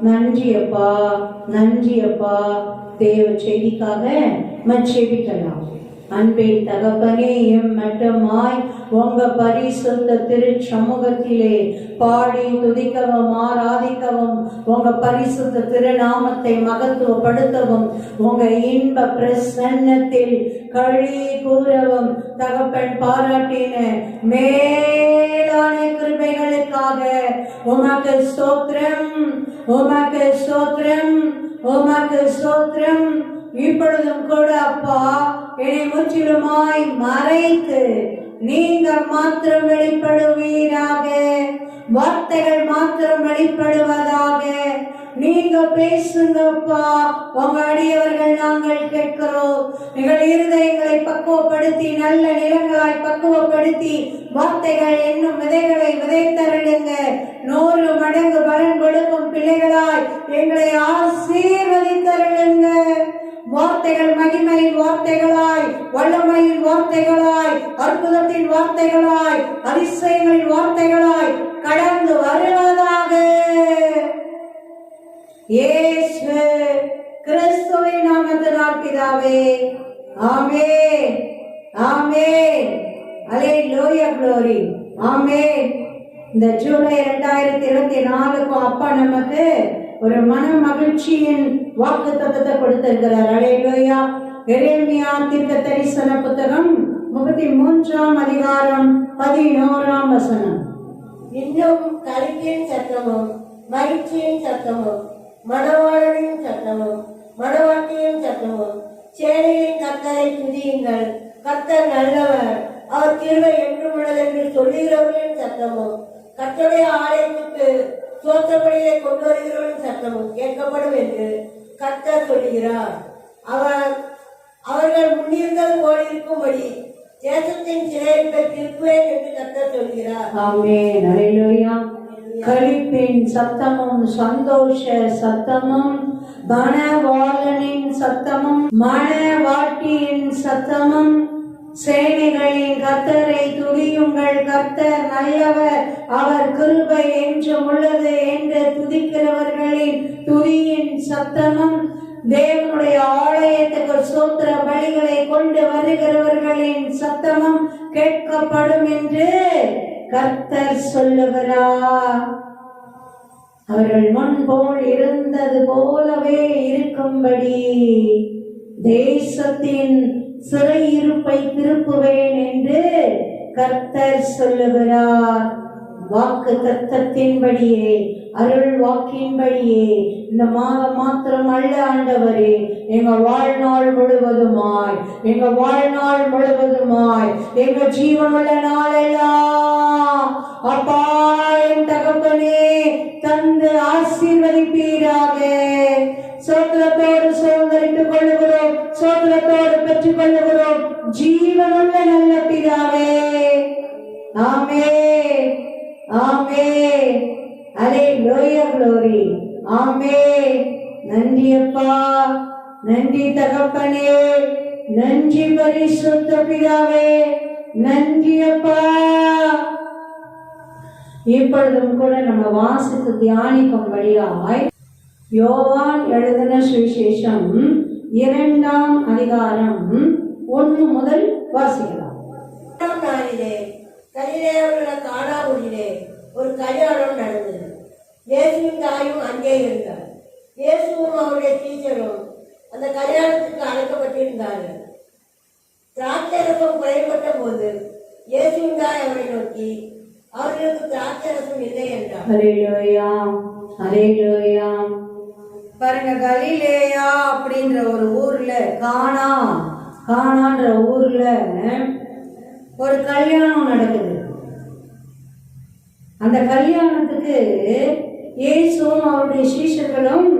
நன்றி அப்பா, நன்றி அப்பா. தேவ செய்திக்காக மச்செபிக்கலாம். அன்பின் தகப்பனே, எம்மட்டமாய் உங்க பரிசுத்த திரு சமூகத்திலே பாடி துதிக்கவும் ஆராதிக்கவும், உங்க பரிசுத்த திருநாமத்தை மகத்துவப்படுத்தவும், உங்க இன்ப பிரசன்னத்தில் களி கூறவும் தகப்பன் பாராட்டின மேலான கிருபைகளுக்காக உமக்கு ஸ்தோத்திரம், உமக்கு ஸ்தோத்திரம், உமக்கு ஸ்தோத்திரம். இப்பொழுதும் கூட அப்பா, என்னை முற்றிலுமாய் மறைத்து நீங்க மாத்திரம் வெளிப்படுவீராக, வார்த்தைகள் மாத்திரம் வெளிப்படுவதாக. நீங்க பேசுங்கப்பா, உங்க அடியவர்கள் நாங்கள் கேட்கிறோம். எங்கள் இருதயங்களை பக்குவப்படுத்தி நல்ல நிலங்களாய் பக்குவப்படுத்தி வார்த்தைகள் என்னும் விதைகளை விதைத்தருளுங்க. 100 மடங்கு பலன் கொடுக்கும் பிள்ளைகளாய் எங்களை ஆசீர்வதித்தருளுங்க. வார்த்தைகள் மகிமையின் வார்த்தைகளாய், வல்லமையின் வார்த்தைகளாய், அற்புதத்தின் வார்த்தைகளாய், அதிசயங்களின் வார்த்தைகளாய் கடந்து வருவதாக. இயேசு கிறிஸ்துவின் நாமத்தினால் பிதாவே, ஆமென், ஆமென். அல்லேலூயா, glory, ஆமென். இந்த ஜூலை 2024 அப்பா நமக்கு ஒரு மன மகிழ்ச்சியின் வாக்குத்தத்தத்தை கொடுத்திருக்கிறார். அல்லேலூயா. எரேமியா தீர்க்க தரிசன புத்தகம் 33ஆம் அதிகாரம் 11ஆம் வசனம். இன்னும் களிப்பின் சத்தமும் மகிழ்ச்சியின் சத்தமும் மணவாளனின் சத்தமும் மணவாட்டியின் சத்தமும் சேனையின் கர்த்தரை துதியுங்கள், கர்த்தர் நல்லவர், அவர் கிருபை என்றும் உள்ளது என்று சொல்லுகிறவர்களின் சத்தமும் கர்த்தருடைய ஆலயத்துக்கு சோத்திரப்படியை கொண்டு வருகிறவர்களின் சத்தமும் கேட்கப்படும் என்று கர்த்தர் சொல்லுகிறார். அவர்கள் முன்னிருந்தது போல் இருக்கும்படி தேசத்தின் சிறையிருப்பை திருப்புவேன் என்று கர்த்தர் சொல்கிறார். ஆமென், அல்லேலூயா. களிப்பின் சத்தமும் சந்தோஷ சத்தமும் மணவாளனின் சத்தமும் மணவாட்டியின் சத்தமும் சேனைகளின் கர்த்தரை துதியுங்கள், கர்த்தர் நல்லவர், அவர் கிருபை என்றும் உள்ளது என்று துதிக்கிறவர்களின் துதியின் சத்தமும் தேவனுடைய ஆலயத்துக்கு சோத்திர பலிகளை கொண்டு வருகிறவர்களின் சத்தமும் கேட்கப்படும் என்று கர்த்தர் சொல்லுகிறார். அவர்கள் முன்போல் இருந்தது போலவே இருக்கும்படி தேசத்தின் சிறையிருப்பை திருப்புவேன் என்று கர்த்தர் சொல்லுகிறார். வாக்கு தத்தத்தின்படியே, அருள் வாக்கின்படியே இந்த மாதம் மாத்திரம் அல்ல ஆண்டவரே, எங்க வாழ்நாள் முழுவதுமாய், எங்க வாழ்நாள் முழுவதுமாய், எங்க ஜீவனுள்ள நாளெல்லாம் அப்பா என் தகப்பனே தந்து ஆசீர்வதிப்பீராக. சோத்திரத்தோடு சுதந்திரித்துக் கொள்ளுகிறோம், சோத்திரத்தோடு பெற்றுக் கொள்ளுகிறோம் ஜீவனுள்ள நல்ல பிதாவே. ஆமென், ஆமென். அல்லேலூயா, glory, ஆமென். நன்றி அப்பா, நன்றி தகப்பனே, நன்றி பரிசுத்த பிதாவே, நன்றி அப்பா. இப்பொழுதும் கூட நம்ம வாசித்து தியானிக்கும்படியாய் யோவான் எழுதின சுவிசேஷம் 2ஆம் அதிகாரம் 1 முதல் வாசிக்கலாம். கலிலேயாவுள்ள கானாவூரிலே ஒரு கல்யாணம் நடந்தது. இயேசுவின் தாயும் அங்கே இருந்தார். இயேசுவும் அவருடைய டீச்சரும் அந்த கல்யாணத்துக்கு அழைக்கப்பட்டிருந்தார்கள். திராட்சரசம் குறைபட்ட போது இயேசுவின் தாய் அவரை நோக்கி, அவர்களுக்கு திராட்சரசம் இல்லை என்றார். அல்லேலூயா, அல்லேலூயா. பாருங்க, கலிலேயா அப்படின்ற ஒரு ஊர்ல, கானான்ற ஊர்ல ஒரு கல்யாணம் நடக்குது. அந்த கல்யாணத்துக்கு இயேசுவும் அவருடைய சீஷர்களும்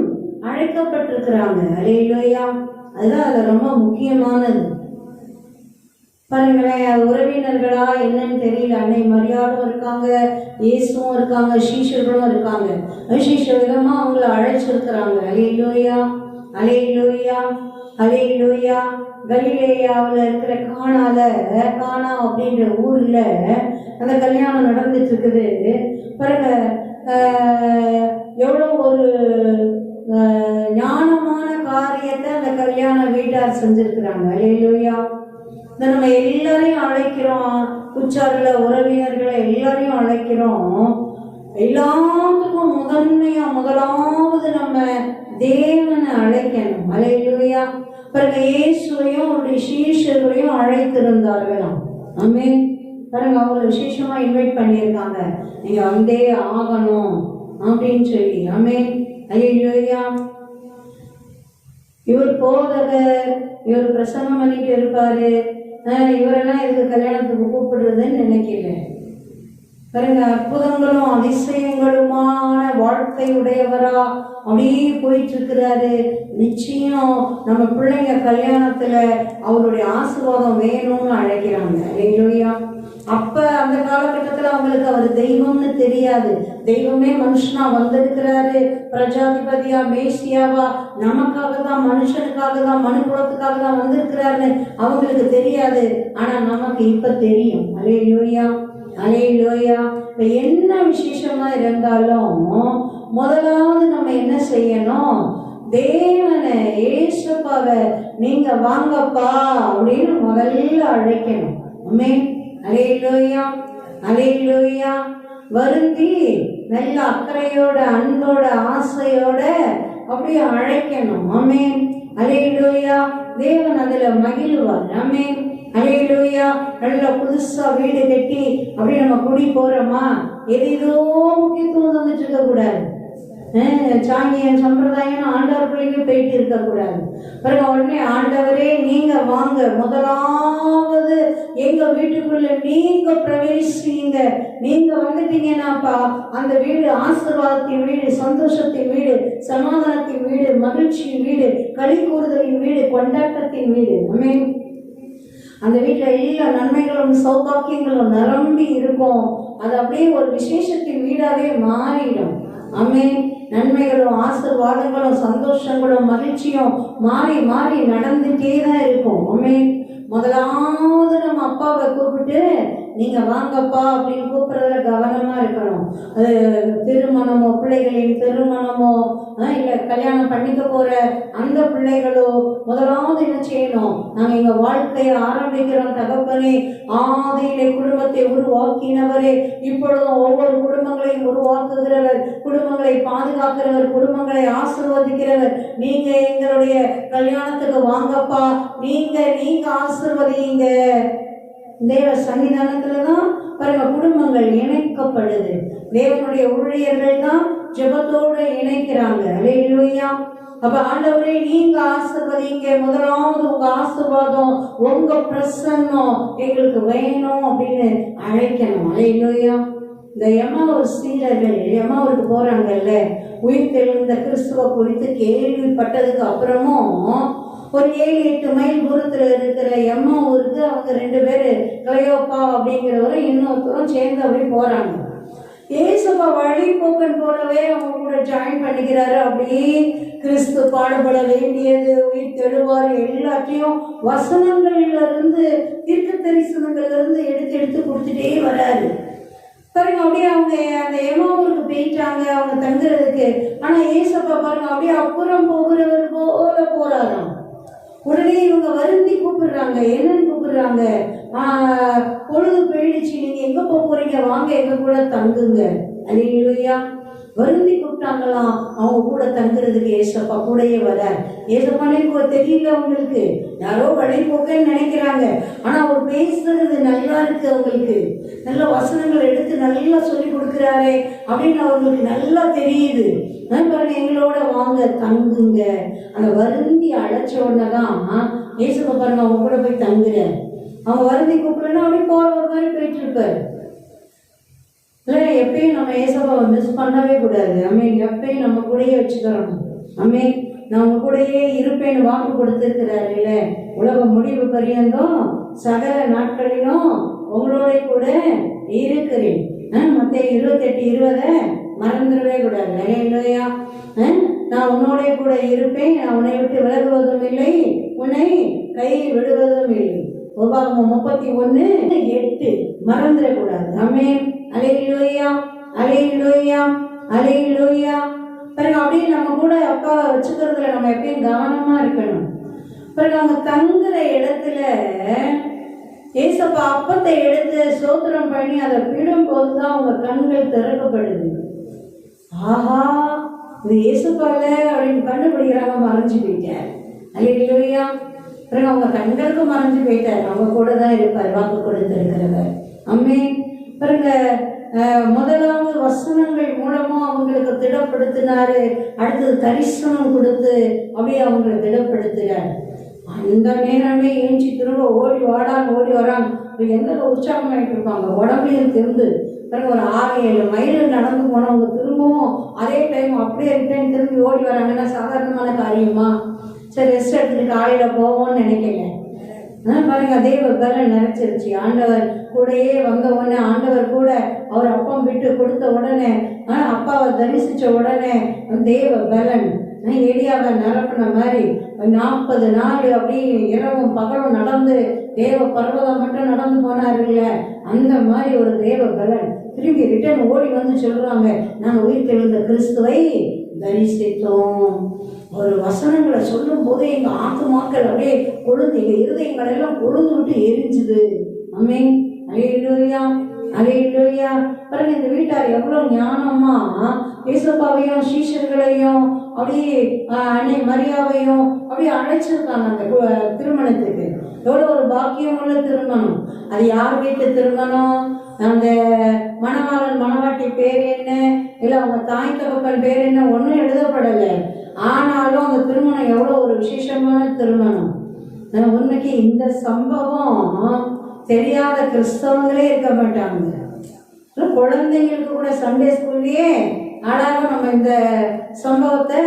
அழைக்கப்பட்டிருக்கிறாங்க. அல்லேலூயா. அதுதான் அது ரொம்ப முக்கியமானது. பாருங்களேன், அது உறவினர்களா என்னன்னு தெரியல. அன்னை மரியாளும் இருக்காங்க, இயேசுவும் இருக்காங்க, சீஷர்களும் இருக்காங்க. விசேஷ விதமா அவங்கள அழைச்சிருக்கிறாங்க. அல்லேலூயா, அல்லேலூயா, அல்லேலூயா. கலிலேயாவில் இருக்கிற கானா அப்படின்ற ஊர்ல அந்த கல்யாணம் நடந்துட்டு இருக்குது. பாருங்க, எவ்வளோ ஒரு வீட்டார் செஞ்சிருக்கிறாங்க. அல்லேலூயா. இந்த நம்ம எல்லாரையும் அழைக்கிறோம், உற்சார்களை உறவினர்களை எல்லாரையும் அழைக்கிறோம். எல்லாத்துக்கும் முதலாவது நம்ம தேவனை அழைக்கணும். அல்லேலூயா. பாருங்க, இயேசுவையும் அவருடைய சீஷர்களையும் அழைத்திருந்தார்களாம். ஆமென். பாருங்க, அவங்களை விசேஷமா இன்வைட் பண்ணியிருக்காங்க, நீங்க வந்தே ஆகணும் அப்படின்னு சொல்லி. ஆமென். அல்லேலூயா. இவர் போதகர், இவர் பிரசங்கம் பண்ணிட்டு இருப்பாரு, இவரெல்லாம் இதுக்கு கல்யாணத்துக்கு கூப்பிடுறதுன்னு நினைக்கிறேன். பாருங்க, அற்புதங்களும் அதிசயங்களுமான வாழ்க்கை உடையவரா அப்படியே போயிட்டு இருக்கிறாரு. நிச்சயம் நம்ம பிள்ளைங்க கல்யாணத்துல அவருடைய ஆசீர்வாதம் வேணும்னு அழைக்கிறாங்க. இல்லையா? அப்ப அந்த காலகட்டத்துல அவங்களுக்கு அவர் தெய்வம்னு தெரியாது. தெய்வமே மனுஷனா வந்திருக்கிறாரு, பிரஜாதிபதியா மேசியாவா நமக்காக தான், மனுஷனுக்காக தான், மனு குலத்துக்காக தான் வந்திருக்கிறாருன்னு அவங்களுக்கு தெரியாது. ஆனா நமக்கு இப்ப தெரியும். அல்லேலூயா, அல்லேலூயா. இப்ப என்ன விசேஷமா இருந்தாலும் முதலாவது நம்ம என்ன செய்யணும்? தேவனை, ஏசப்பாவை நீங்க வாங்கப்பா அப்படின்னு முதல்ல அழைக்கணும். ஆமென். அல்லேலூயா, அல்லேலூயா. வருந்தி நல்ல அக்கறையோட, அன்போட, ஆசையோட அப்படியே அழைக்கணும். ஆமென். அல்லேலூயா. தேவன் அதுல மகிழ்வார். ஆமென். அல்லேலூயா. நல்ல புதுசா வீடு கட்டி அப்படி நம்ம குடி போறோமா, ஏதோ முக்கியத்துவம் வந்துட்டு இருக்க கூடாது. சாங்கியம் சம்பிரதாயம் ஆண்டவர் பிள்ளைங்க போயிட்டு இருக்க கூடாது. பாருங்க, உடனே ஆண்டவரே நீங்க வாங்க, முதலாவது எங்க வீட்டுக்குள்ள நீங்க பிரவேசிங்க. நீங்க வந்துட்டீங்கன்னாப்பா அந்த வீடு ஆசீர்வாதத்தின் வீடு, சந்தோஷத்தின் வீடு, சமாதானத்தின் வீடு, மகிழ்ச்சியின் வீடு, களி கூறுதலின் வீடு, கொண்டாட்டத்தின் வீடு. ஆமென். அந்த வீட்டுல எல்லா நன்மைகளும் சௌபாக்கியங்களும் நிரம்பி இருக்கும். அது அப்படியே ஒரு விசேஷத்தின் வீடாவே மாறிடும். ஆமென். நன்மைகளும் ஆசீர்வாதங்களும் சந்தோஷங்களும் மகிழ்ச்சியும் மாறி மாறி நடந்துட்டே தான் இருக்கும். ஆமென். முதலாவது நம்ம அப்பாவை கூப்பிட்டு நீங்க வாங்கப்பா அப்படின்னு கூப்பிடுறதுல கவனமா இருக்கணும். அது திருமணமோ, பிள்ளைகளின் திருமணமோ, இல்ல கல்யாணம் பண்ணிக்க போற அந்த பிள்ளைகளோ முதலாவது என்ன செய்யணும்? நாங்க எங்க வாழ்க்கையை ஆரம்பிக்கிறோம் தகப்பனே, ஆதியிலே குடும்பத்தை உருவாக்கினவரே, இப்பொழுதும் ஒவ்வொரு குடும்பங்களையும் உருவாக்குகிறவர், குடும்பங்களை பாதுகாக்கிறவர், குடும்பங்களை ஆசீர்வதிக்கிறவர். நீங்க எங்களுடைய கல்யாணத்துக்கு வாங்கப்பா, நீங்க ஆசீர்வதிங்க. தேவ சன்னிதானத்துலதான் பாருங்க குடும்பங்கள் இணைக்கப்படுது. தேவனுடைய ஊழியர்கள் தான் ஜெபத்தோடு இணைக்கிறாங்க. அல்லேலூயா. அப்ப ஆண்டவரே நீங்க ஆசீர்வதிங்க, முதலாவது உங்க ஆசீர்வாதம், உங்க பிரசன்னம் எங்களுக்கு வேணும் அப்படின்னு அழைக்கணும். அல்லேலூயா. இந்த எம்மாவூர் சீடர்கள் எம்மாவூருக்கு போறாங்கல்ல, உயிர் தெழுந்த கிறிஸ்துவ குறித்து கேள்விப்பட்டதுக்கு அப்புறமும் ஒரு 7-8 மைல் தூரத்துல இருக்கிற எம்மாவூருக்கு அவங்க 2 பேரு, கிளையோப்பா அப்படிங்கிறவரும் இன்னொருத்தரும் சேர்ந்து அப்படி போறாங்க. ஏசப்பா வழி போக்கன் போலவே அவங்க கூட ஜாயின் பண்ணிக்கிறாரு. அப்படியே கிறிஸ்து பாடுபட வேண்டியது, உயிர் தெழுவார், எல்லாத்தையும் வசனங்கள்ல இருந்து, தீர்க்க தரிசனங்கள்ல இருந்து எடுத்து எடுத்து கொடுத்துட்டே வராரு. பாருங்க, அப்படியே அவங்க அந்த எம்மாவூருக்கு போயிட்டாங்க அவங்க தங்குறதுக்கு. ஆனா ஏசப்பா பாருங்க அப்படியே அப்புறம் போகிறவர் போல போறாராம். உடனே இவங்க வருந்தி கூப்பிடுறாங்க. என்னன்னு கூப்பிடுறாங்க? பொழுது போயிடுச்சு, நீங்க எங்க போறீங்க, வாங்க எங்க கூட தங்குங்க. அல்லேலூயா. வருந்தி கூப்பிட்டாங்களாம் அவங்க கூட தங்குறதுக்கு. ஏசப்பா கூடயே வர. ஏசப்பானே தெரியல அவங்களுக்கு, யாரோ வழி போக்கன்னு நினைக்கிறாங்க. ஆனா அவர் பேசுறது நல்லா இருக்கு, அவங்களுக்கு நல்ல வசனங்கள் எடுத்து நல்லா சொல்லி கொடுக்குறாரு அப்படின்னு அவங்களுக்கு நல்லா தெரியுது. பாருங்க, எங்களோட வாங்க தங்குங்க. அந்த வருந்தி அழைச்ச உடனேதான் ஏசப்பா பாருங்க அவங்க கூட போய் தங்குற. அவங்க வருந்தி கூப்பிடுன்னா அப்படி போற ஒரு மாதிரி போயிட்டு இருப்பாரு. இல்லை, எப்பயும் நம்ம ஏசப்பாவை மிஸ் பண்ணவே கூடாது. அமீன். எப்பயும் நம்ம கூடயே வச்சுக்கிறோம். அமீன். நான் உங்க கூடயே இருப்பேன்னு வாக்கு கொடுத்துருக்கிறாரு. இல்லை, உலக முடிவு பரியந்தம் சகல நாட்களிலும் உங்களோட கூட இருக்கிறேன். மத்தேயு 28:20 மறந்துடவே கூடாது. அல்லேலூயா. நான் உன்னோட கூட இருப்பேன், நான் உன்னை விட்டு விலகுவதும் இல்லை, உன்னை கை விடுவதும் இல்லை. உபாகமம் 31:8 மறந்துடக்கூடாது. ஆமென். அல்லேலூயா, அல்லேலூயா, அல்லேலூயா. பாருங்க, அப்படியே நம்ம கூட அப்பா வச்சுக்கிறதுல நம்ம எப்பயும் கவனமா இருக்கணும். பிறகு அவங்க தங்குற இடத்துல ஏசப்பா அப்பத்தை எடுத்து ஸ்தோத்திரம் பண்ணி அதை பிடும்போது தான் அவங்க கண்கள் திறக்கப்படுது. ஆஹா, இது ஏசப்பால அப்படின்னு கண்டுபிடிக்கிறாங்க, மறைஞ்சு போயிட்டார். அல்லேலூயா. பிறகு அவங்க கண்களுக்கு மறைஞ்சு போயிட்டார். அவங்க கூட தான் இருப்பார், வாக்கு கொடுத்திருக்கிறவர். ஆமென். பிறகு முதலாவது வசனங்கள் மூலமா அவங்களுக்கு திடப்படுத்தினாரு. அடுத்தது தரிசனம் கொடுத்து அப்படியே அவங்களை திடப்படுத்துறாரு. அந்த நேரமே ஏஞ்சி திரும்ப ஓடி ஓடி வராங்க. எந்த உற்சாகமாயிட்டு இருப்பாங்க, உடம்பையும் திருந்து. பிறகு ஒரு 6-7 மைல் நடந்து போனவங்க திரும்பவும் அதே டைம் அப்படியே ரிட்டர்ன் திரும்பி ஓடி வராங்கன்னா சாதாரணமான காரியமா? சரி, ரெஸ்ட் எடுத்துட்டு காலையில் போவோம்னு நினைக்கல. பாருங்க, தேவ பலன் நிறைச்சிருச்சு. ஆண்டவர் கூடயே வந்த உடனே, ஆண்டவர் கூட அவர் அப்பம் விட்டு கொடுத்த உடனே, அப்பாவை தரிசித்த உடனே தேவ பலன் எலியாவை நிரப்பின மாதிரி 40 நாள் அப்படி இரவும் பகலும் நடந்து தேவ பர்வதம் மட்டும் நடந்து போனாருல்ல, அந்த மாதிரி ஒரு தேவ பலன். திரும்பி ரிட்டர்ன் ஓடி வந்து சொல்றாங்க, நாங்கள் உயிர் தெழுந்த கிறிஸ்துவை தரிசித்தோம். ஒரு வசனங்களை சொல்லும் போது எங்க ஆத்துமாக்கள் அப்படியே கொழுந்து, எங்க இருதயங்கள் எல்லாம் கொழுந்து விட்டு எரிஞ்சுது. ஆமென். அல்லேலூயா, அல்லேலூயா. பாருங்க, இந்த வீட்டார் எவ்வளவு ஞானமா ஏசப்பாவையும் சீஷர்களையும் அப்படியே அன்னை மரியாவையும் அப்படியே அழைச்சிருக்காங்க அந்த திருமணத்துக்கு. எவ்வளோ ஒரு பாக்கியம் உள்ள திருமணம். அது யார் வீட்டு திருமணம்? அந்த மணவாளன் மணவாட்டி பேர் என்ன, இல்லை அவங்க தாய் தகப்பன் பேர் என்ன, ஒன்றும் எழுதப்படலை. ஆனாலும் அந்த திருமணம் எவ்வளோ ஒரு விசேஷமான திருமணம். உண்மைக்கு இந்த சம்பவம் தெரியாத கிறிஸ்தவங்களே இருக்க மாட்டாங்க. குழந்தைங்களுக்கு கூட சண்டே ஸ்கூல்லையே அழகாக நம்ம இந்த சம்பவத்தை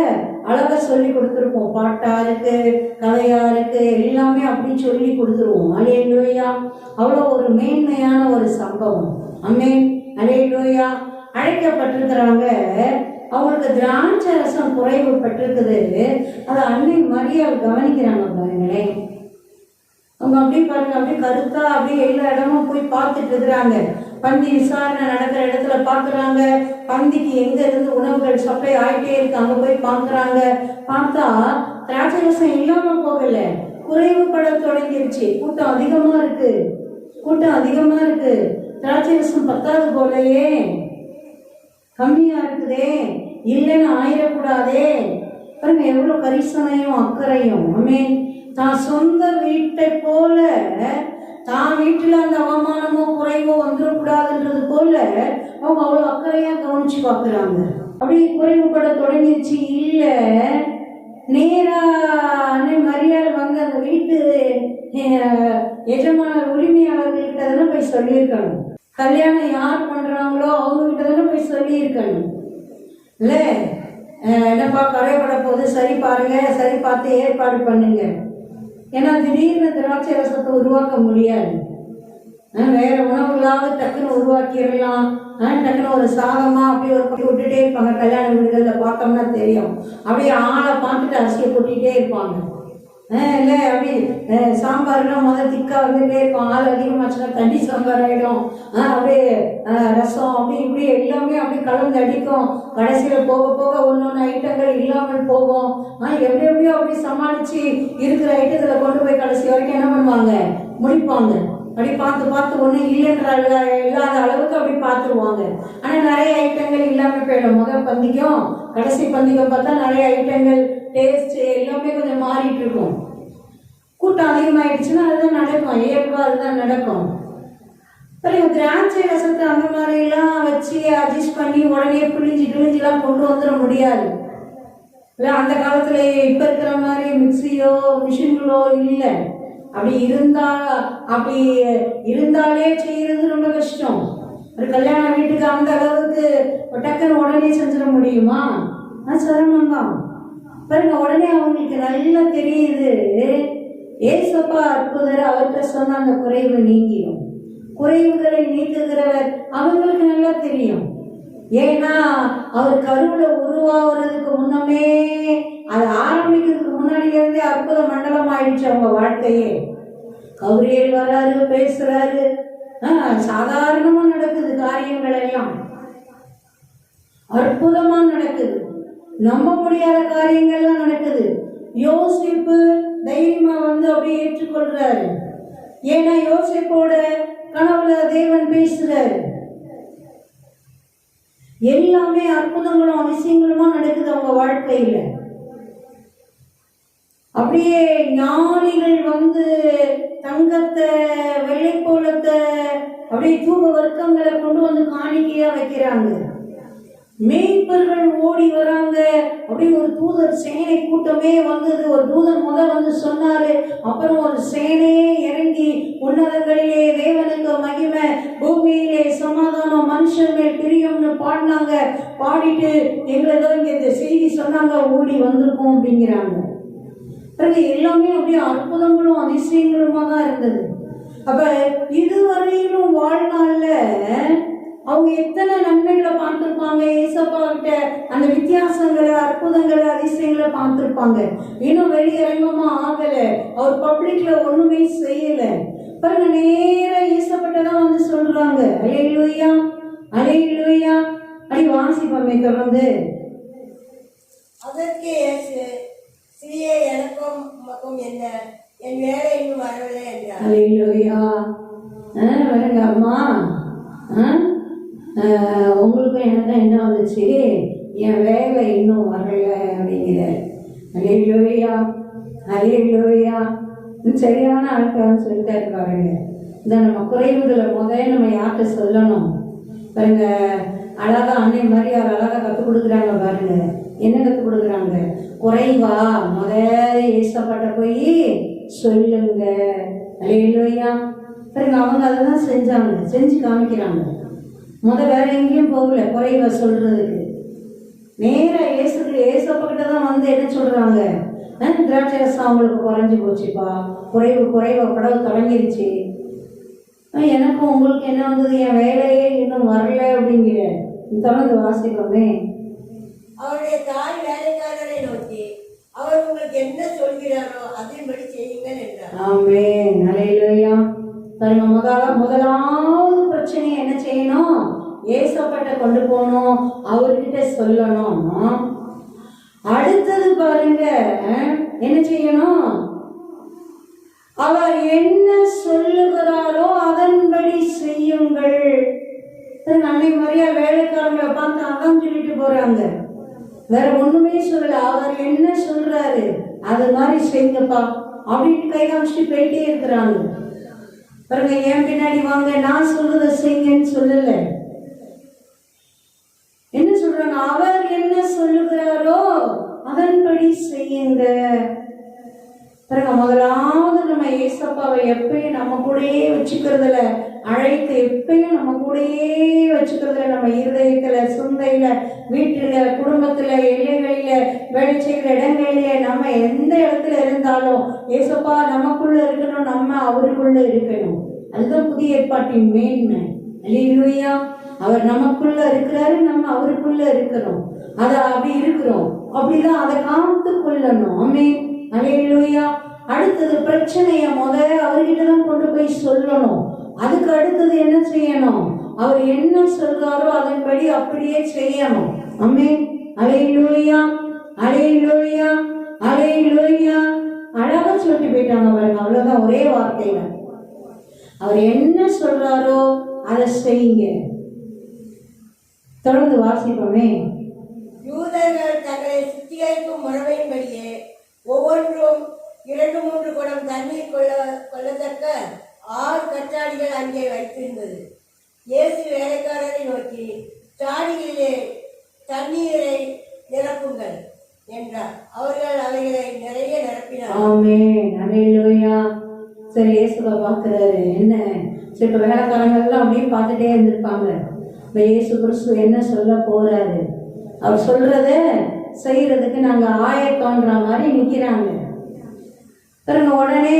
அழகாக சொல்லி கொடுத்துருப்போம். பாட்டா இருக்கு, கதையா இருக்கு, எல்லாமே அப்படி சொல்லி கொடுத்துருவோம். அல்லேலூயா. அவ்வளோ ஒரு மேன்மையான ஒரு சம்பவம். ஆமென். அல்லேலூயா. அழைக்கப்பட்டிருக்கிறாங்க. அவங்களுக்கு திராட்சை ரசம் குறைவு பட்டிருக்குது. அதை அன்னை மரியாள் கவனிக்கிறாங்க. பாருங்களேன், அவங்க அப்படியே பாருங்க, அப்படியே கருத்தா அப்படியே எல்லா இடமும் போய் பார்த்துட்டு இருக்கிறாங்க. பந்தி விசாரணை நடக்கிற இடத்துல பார்க்குறாங்க. பந்திக்கு எங்க இருந்து உணவுகள் சப்ளை ஆகிட்டே இருக்கு, அங்கே போய் பார்க்குறாங்க. பார்த்தா திராட்சை ரசம் இல்லாம போகல, குறைவுபட தொடங்கிருச்சு. கூட்டம் அதிகமா இருக்கு, கூட்டம் அதிகமா இருக்கு. திராட்சை ரசம் பத்தாது போலையே, கம்மியா இருக்குதே, இல்லைன்னு ஆயிடக்கூடாதே. பாருங்க எவ்வளவு கரிசனையும் அக்கறையும். ஆமென். தான் சொந்த வீட்டை போல, தான் வீட்டுல அந்த அவமானமோ குறைவோ வந்துடக்கூடாதுன்றது போல அவங்க அவ்வளவு அக்கறையா கவனிச்சு பாக்குறாங்க. அப்படி குறைவுபட தொடங்கிருச்சு. இல்ல, நேரா மரியாதை வந்து அந்த வீட்டு எஜமான உரிமையாளர்கள்கிட்ட தானே போய் சொல்லியிருக்கணும். கல்யாணம் யார் பண்றாங்களோ அவங்க கிட்ட தானே போய் சொல்லியிருக்கணும். இல்ல, என்னப்பா கரைப்பட போது சரி பாருங்க, சரி பார்த்து ஏற்பாடு பண்ணுங்க. ஏன்னா திடீர்னு திராட்சை ரசத்தை உருவாக்க முடியாது. வேற உணவு இல்லாத டக்குன்னு உருவாக்கிடலாம். டக்குன்னு ஒரு சாதமா அப்படியே ஒரு பட்டி விட்டுட்டே இருப்பாங்க. கல்யாண வீடுகளில் பார்த்தோம்னா தெரியும். அப்படியே ஆளை பார்த்துட்டு அரிசியை கொட்டிகிட்டே இருப்பாங்க. இல்லை அப்படி சாம்பார்லாம் முதல் திக்கா வந்துகிட்டே இருக்கும். ஆள் அதிகமாச்சுன்னா தண்ணி சாம்பார் ஆகிடும். அப்படியே ரசம் அப்படி இப்படி எல்லாமே அப்படி கலந்து அடிக்கும். கடைசியில் போக போக ஒன்று ஐட்டங்கள் இல்லாமல் போகும். எப்படி எப்படியோ அப்படி சமாளித்து இருக்கிற ஐட்டத்தில் கொண்டு போய் கடைசி வரைக்கும் என்ன பண்ணுவாங்க, முடிப்பாங்க. அப்படி பார்த்து பார்த்து ஒன்றும் இல்லைன்ற இல்லாத அளவுக்கு அப்படி பார்த்துருவாங்க. ஆனால் நிறைய ஐட்டங்கள் இல்லாமல் போயிடும். முதல் பந்திக்கும் கடைசி பந்திக்கும் பார்த்தா நிறைய ஐட்டங்கள், டேஸ்ட் எல்லாமே கொஞ்சம் மாறிட்டு இருக்கும். கூட்டம் அதிகமாயிடுச்சுன்னா அதுதான் நடக்கும், இயல்பா அதுதான் நடக்கும். பிறகு திராட்சை ரசத்தை அந்த மாதிரிலாம் வச்சு அட்ஜஸ்ட் பண்ணி உடனே பிழிஞ்சிலாம் கொண்டு வந்துட முடியாது. இல்லை, அந்த காலத்துல இப்போ இருக்கிற மாதிரி மிக்சியோ மிஷின்களோ இல்லை. அப்படி இருந்தாலே செய்யறது ரொம்ப கஷ்டம். ஒரு கல்யாண வீட்டுக்கு அந்த அளவுக்கு டக்குன்னு உடனே செஞ்சிட முடியுமா? சிரமம் தான். பாருங்க, உடனே அவங்களுக்கு நல்லா தெரியுது, ஏசப்பா அற்புதர் அவர்கிட்ட சொன்ன அந்த குறைவு நீங்கிடும். குறைவுகளை நீக்குகிறவர் அவங்களுக்கு நல்லா தெரியும். ஏன்னா அவர் கருவுல உருவாகிறதுக்கு முன்னமே, அது ஆரம்பிக்கிறதுக்கு முன்னாடியிலிருந்தே அற்புத மண்டலம் ஆயிடுச்சு அவங்க வாழ்க்கையே. கபிரியேல் வராரு, பேசுறாரு, சாதாரணமா நடக்குது காரியங்கள் எல்லாம், அற்புதமா நடக்குது. நம்ப முடியாத காரியங்கள்லாம் நடக்குது. யோசேப்பு தைரியமா வந்து அப்படியே ஏற்றுக்கொள்றாரு. ஏன்னா யோசேப்போட கனவுல தேவன் பேசுறாரு. எல்லாமே அற்புதங்களும் அதிசயங்களுமா நடக்குது அவங்க வாழ்க்கையில. அப்படியே ஞானிகள் வந்து தங்கத்தை வெள்ளைப்போலத்தை அப்படியே தூப வர்க்கங்களை கொண்டு வந்து காணிக்கையா வைக்கிறாங்க. மேய்ப்பர்கள் ஓடி வராங்க. அப்படி ஒரு தூதர் சேனை கூட்டமே வந்தது. ஒரு தூதர் வந்து சொன்னாரு. அப்புறம் ஒரு சேனையே இறங்கி உன்னதங்களிலே தேவனுக்கு மகிமை, பூமியிலே சமாதானம், மனுஷன் மேல் பிரியம்னு பாடினாங்க. பாடிட்டு எங்களதோ இங்க இந்த செய்தி சொன்னாங்க, ஓடி வந்திருக்கோம் அப்படிங்கிறாங்க. எல்லாமே அப்படியே அற்புதங்களும் அதிசயங்களுமா தான் இருந்தது. அப்ப இதுவரையிலும் வாழ்நாள்ல அவங்க எத்தனை நன்மைகளை பார்த்திருப்பாங்க. ஏசப்பா கிட்ட அந்த வித்தியாசங்களை, அற்புதங்களை, அதிசயங்களை பார்த்திருப்பாங்க. இன்னும் வெளியரங்கமா ஆகல. அவர் பப்ளிக்ல ஒண்ணுமே செய்யல. பாருங்க, நேர ஏசப்பட்டதான் வந்து சொல்றாங்க. அல்லேலூயா, அல்லேலூயா. அப்படி வாசிப்போமே தொடர்ந்து. அதற்கு இயேசு, ஸ்திரீயே, எனக்கும் உமக்கும் என்ன, என் வேலை இன்னும் வரவில்லை என்றார். அல்லேலூயா. வருங்க அம்மா, உங்களுக்கும் எனக்கும் என்ன வந்துச்சு, என் வேலை இன்னும் வரல அப்படிங்கிற. அல்லேலூயா, அல்லேலூயா. சரியான ஆட்கள் சொல்லிட்டாரு பாருங்க. இந்த நம்ம குறைவுகளை நம்ம யார்கிட்ட சொல்லணும் பாருங்க. அழகா அன்னை மாதிரி அவர் அழகா கற்றுக் கொடுக்குறாங்க பாருங்க. என்ன கற்றுக் கொடுக்குறாங்க? குறைவா ஏசப்பட்ட போய் சொல்லுங்க. அல்லேலூயா. பாருங்க, அவங்க அதை தான் செஞ்சாங்க, செஞ்சு காமிக்கிறாங்க. வேற எங்கேயும் போகல குறைவா சொல்றதுக்கு. நேரா ஏசப்பக்கிட்ட தான் வந்து என்ன சொல்றாங்க? திராட்சை ரசம் அவங்களுக்கு குறைஞ்சி போச்சுப்பா, குறைவா கடவுள் தொடங்கிருச்சு, எனக்கும் உங்களுக்கு என்ன வந்தது, என் வேலையே இன்னும் வரல அப்படிங்கிற. தொடர்ந்து வாசிப்போமே. அவருடைய தாய் வேலைக்காரரை நோக்கி, அவர் உங்களுக்கு என்ன சொல்கிறாரோ அதன்படி செய்யுங்கள் என்றார். ஆமென், அல்லேலூயா. முதலாவது பிரச்சனை என்ன செய்யணும்? ஏசப்பட்ட கொண்டு போகணும், அவர்கிட்ட சொல்லணும். அடுத்தது பாருங்க, என்ன செய்யணும்? அவர் என்ன சொல்லுகிறாரோ அதன்படி செய்யுங்கள். அன்னை மரியா வேலைக்காரங்களை பார்த்து அதான் சொல்லிட்டு போறாங்க. வேற ஒண்ணுமே சொல்லல. அவர் என்ன சொல்றாரு அது மாதிரி செய்யுங்கப்பா அப்படின்னு கை காமிச்சிட்டு போயிட்டே இருக்கிறாங்க. பாருங்க, என் பின்னாடி வாங்க, நான் சொல்றத செய்யுங்கன்னு சொல்லல. என்ன சொல்றாங்க? அவர் என்ன சொல்லுகிறாரோ அதன்படி செய்யுங்க. பாருங்க, முதலாவது நம்ம ஏசப்பாவை எப்பயும் நம்ம கூடயே வச்சுக்கிறதுல, அழைத்து எப்பயும் நம்ம கூடயே வச்சுக்கிறதுல, நம்ம இருதயத்துல, சிந்தையில, வீட்டுல, குடும்பத்துல, எல்லைகளில, வேலை செய்கிற இடங்களில, நம்ம எந்த இடத்துல இருந்தாலும் ஏசப்பா நமக்குள்ள இருக்கணும், நம்ம அவருக்குள்ள இருக்கணும். அதுதான் புதிய ஏற்பாட்டின் மேன்மை. அல்லேலூயா. அவர் நமக்குள்ள இருக்கிறாரு, நம்ம அவருக்குள்ள இருக்கிறோம். அப்படி இருக்கிறோம், அப்படிதான் அதை காத்து கொள்ளணும். ஆமென், அல்லேலூயா. அடுத்தது பிரச்சனைய அவர்கிட்ட தான் கொண்டு போய் சொல்லணும். அதுக்கு அடுத்தது என்ன செய்யணும்? அவர் என்ன சொல்றாரோ அதன்படி அப்படியே செய்யணும். ஆமென், அல்லேலூயா, அல்லேலூயா, அல்லேலூயா. அழகா சொல்லிட்டு போயிட்டாங்க பாருங்க. அவ்வளவுதான், ஒரே வார்த்தையில. அவர் என்ன சொல்றாரோ அதை செய்யுங்க. தொடர்ந்து வாசிப்போமே. யூதர்கள் தங்களை சுத்திகரிக்கும் முறைமையின்படியே ஒவ்வொன்றும் 2-3 குடம் தண்ணீர் கொள்ளத்தக்க 6 கற்றாடிகள் அங்கே வைத்திருந்தது. இயேசு வேலைக்காரரை நோக்கி, சாடிகளிலே தண்ணீரை நிரப்புங்கள் என்றார். அவர்கள் அவைகளை நிறைய நிரப்பினார். ஆமென், அல்லேலூயா. சரி, இயேசுவை பார்க்கிறாரு. என்ன இப்ப வேலைக்காரங்கள்லாம் அப்படியே பார்த்துட்டே இருந்திருப்பாங்க. இப்ப இயேசு கிறிஸ்து என்ன சொல்ல போறாரு, அவர் சொல்றத செய்யறதுக்கு நாங்க ஆயத்தம்ன்ற மாதிரி நிக்கிறாங்க. பாருங்க, உடனே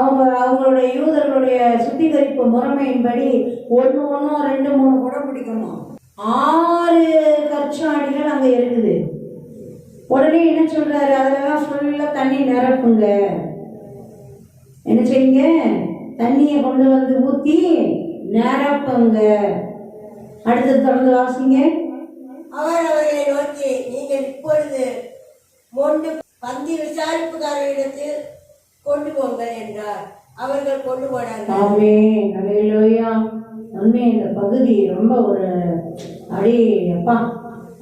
அவங்களுடைய யூதர்களுடைய சுத்திகரிப்பு முறைமையின்படி 1 2 3 குடம் பிடிக்கணும். 6 கற்சாடிகள் அங்க இருக்குது. உடனே என்ன சொல்றாரு? அதெல்லாம் ஃபுல்லா தண்ணி நிரப்புங்க. என்ன செய்யுங்க? தண்ணியை கொண்டு வந்து ஊத்தி நிரப்புங்க. அடுத்தது தொடர்ந்து வாசிங்க. அவர் அவர்களை நோக்கி, நீங்கள் இப்பொழுது மொண்டு பந்தி விசாரிப்புக்காரரிடத்தில் கொண்டு போங்கள் என்றார். அவர்கள் கொண்டு போனார்கள். ஆமென். அல்லேலூயா. உண்மை இந்த பகுதி ரொம்ப ஒரு அப்பா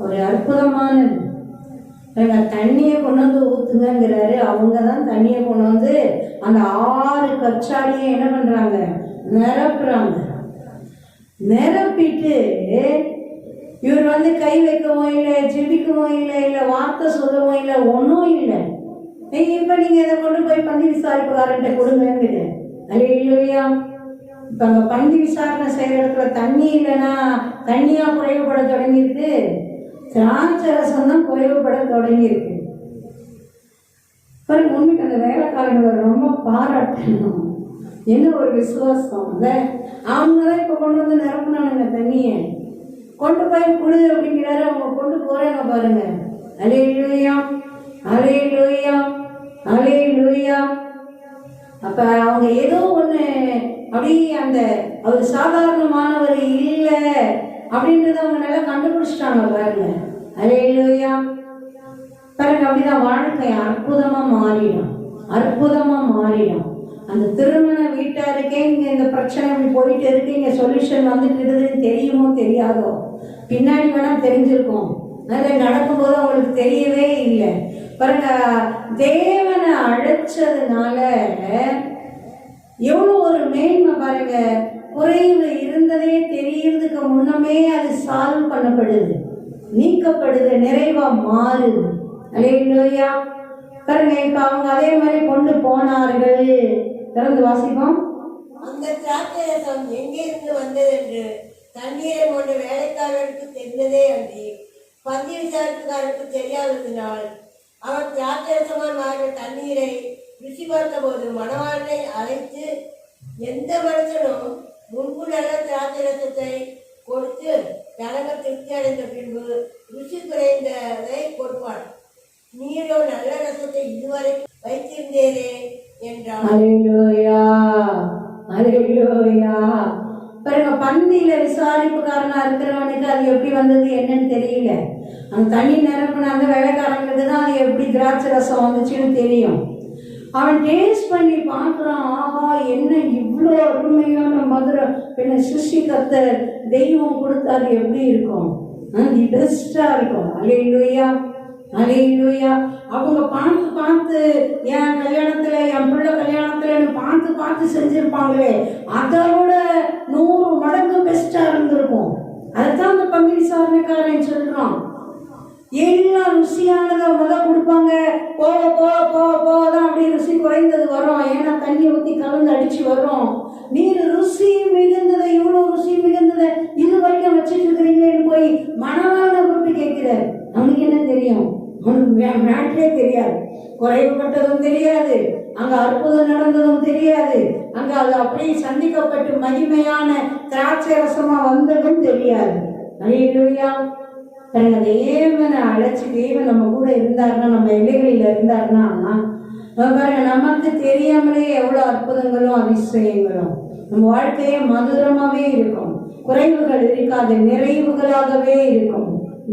ஒரு அற்புதமானது. தண்ணியை கொண்டு வந்து ஊத்துங்கிறாரு. அவங்க தான் தண்ணியை கொண்டு வந்து அந்த 6 கற்சாடியை என்ன பண்றாங்க, நிரப்புறாங்க. நிரப்பிட்டு இவர் வந்து கை வைக்கவும் இல்லை, ஜெபிக்கவும் இல்லை, இல்லை வார்த்தை சொல்லவும் இல்லை, ஒன்றும் இல்லை. இப்ப நீங்க இதை கொண்டு போய் பந்தி விசாரிப்புக்காரன்ட்ட கொடுங்க. அல்லேலூயா. இப்ப அங்க பந்தி விசாரணை செய்யற இடத்துல தண்ணி இல்லைன்னா தண்ணியா குறைவுபட தொடங்கியிருக்கு, திராட்சை ரசம் தான் குறைவுபட தொடங்கியிருக்கு. பாருங்க, உண்மைக்கு அந்த வேலைக்காரங்களை ரொம்ப பாராட்டணும். என்ன ஒரு விசுவாசம் இல்லை. அவங்க தான் இப்ப கொண்டு வந்து நிரப்புனானுங்க தண்ணியை. கொண்டு போய் குடு அப்படிங்கிறாரு. அவங்க கொண்டு போறாங்க பாருங்க. அல்லேலூயா, அல்லேலூயா, அல்லேலூயா. அப்ப அவங்க ஏதோ ஒண்ணு அப்படி அந்த அவர் சாதாரணமானவர் இல்லை அப்படின்றத அவங்க நல்லா கண்டுபிடிச்சிட்டாங்க பாருங்க. அல்லேலூயா. பாருங்க, அப்படிதான் வாழ்க்கை அற்புதமா மாறிடும், அற்புதமா மாறிடும். அந்த திருமண வீட்டாருக்கே இங்க இந்த பிரச்சனை இப்படி போயிட்டு இருக்கு, இங்க சொல்யூஷன் வந்துட்டு இருக்குதுன்னு தெரியுமோ தெரியாதோ, பின்னாடி வேணா தெரிஞ்சிருக்கும், அதில் நடக்கும்போது அவங்களுக்கு தெரியவே இல்லை. பாருங்க, தேவனை அழைச்சதுனால எவ்வளோ ஒரு மேன்மை பாருங்க. குறைவு இருந்ததே தெரியறதுக்கு முன்னமே அது சால்வ் பண்ணப்படுது, நீக்கப்படுது, நிறைவா மாறுது. அல்லேலூயா. பாருங்க, இப்ப அவங்க அதே மாதிரி கொண்டு போனார்கள். திறந்து வாசிப்போம். அந்த திராட்சை ரசம் எங்கிருந்து வந்தது என்று தண்ணீரை கொண்ட வேலைக்காரருக்கு தெரிந்ததே அன்றி பந்தி விசாரிப்புக்காரருக்கு தெரியாததினால் அவர் திராட்சை ரசமாக மாறிய தண்ணீரை ருசி பார்த்த போது மணவாளனை அழைத்து, எந்த மனுஷனும் முன்பு நல்ல திராட்சை ரசத்தை கொடுத்து ஜனங்கள் திருப்தி அடைந்த பின்பு ருசி குறைந்ததை கொடுப்பான். நீரோ நல்ல ரசத்தை இதுவரை வைத்திருந்தேரே என்றார். அல்லேலூயா, அல்லேலூயா. பாருங்க, பந்தியில விசாரிப்புக்காரனா இருக்கிறவனுக்கு அது எப்படி வந்தது என்னன்னு தெரியல. அந்த தண்ணி நிரப்புன அந்த வேலைக்காரங்களுக்கு தான் அது எப்படி திராட்சை ரசம் வந்துச்சுன்னு தெரியும். அவன் டேஸ்ட் பண்ணி பார்க்குறான். ஆஹா, என்ன இவ்வளோ அருமையான மதுரை பின்ன சிருஷ்டி கர்த்தர் தெய்வம் கொடுத்தா அது எப்படி இருக்கும், அது பெஸ்டா இருக்கும். அல்லேலூயா, அல்லேலூயா. அவங்க பார்த்து பார்த்து என் கல்யாணத்துல என் பிள்ளை கல்யாணத்துலன்னு பார்த்து பார்த்து செஞ்சிருப்பாங்களே, அதோட 100 மடங்கு பெஸ்டா இருந்திருக்கும். அதுதான் அந்த பங்கு விசாரணைக்காரன் சொல்றான். எல்லாம் ருசியானதை முதல் கொடுப்பாங்க, போக போக போக போகதான் அப்படி ருசி குறைந்தது வரும். ஏன்னா தண்ணி ஊற்றி கலந்து அடிச்சு வரும். நீர் ருசி மிகுந்ததை, இவ்வளோ ருசி மிகுந்ததை இது வரைக்கும் வச்சுட்டு இருக்கிறீங்களேன்னு போய் மணவாளனை கூப்பிட்டு கேட்கிறார். அவனுக்கு என்ன தெரியும், அவனுக்கு மேட்டரே தெரியாது, குறைவுபட்டதும் தெரியாது, அங்க அற்புதம் நடந்ததும் தெரியாது, அங்க அது அப்படியே சந்திக்கப்பட்டு மகிமையான திராட்சை ரசமா வந்ததும் தெரியாது. அல்லேலூயா. தேவனை அழைச்சி தேவன் நம்ம கூட இருந்தாருன்னா, நம்ம எல்லைகளில் இருந்தாருன்னா பாருங்க, நமக்கு தெரியாமலே எவ்வளோ அற்புதங்களும் அதிசயங்களும் நம்ம வாழ்க்கையே மதுரமாவே இருக்கும். குறைவுகள் இருக்காது, நிறைவுகளாகவே இருக்கும்,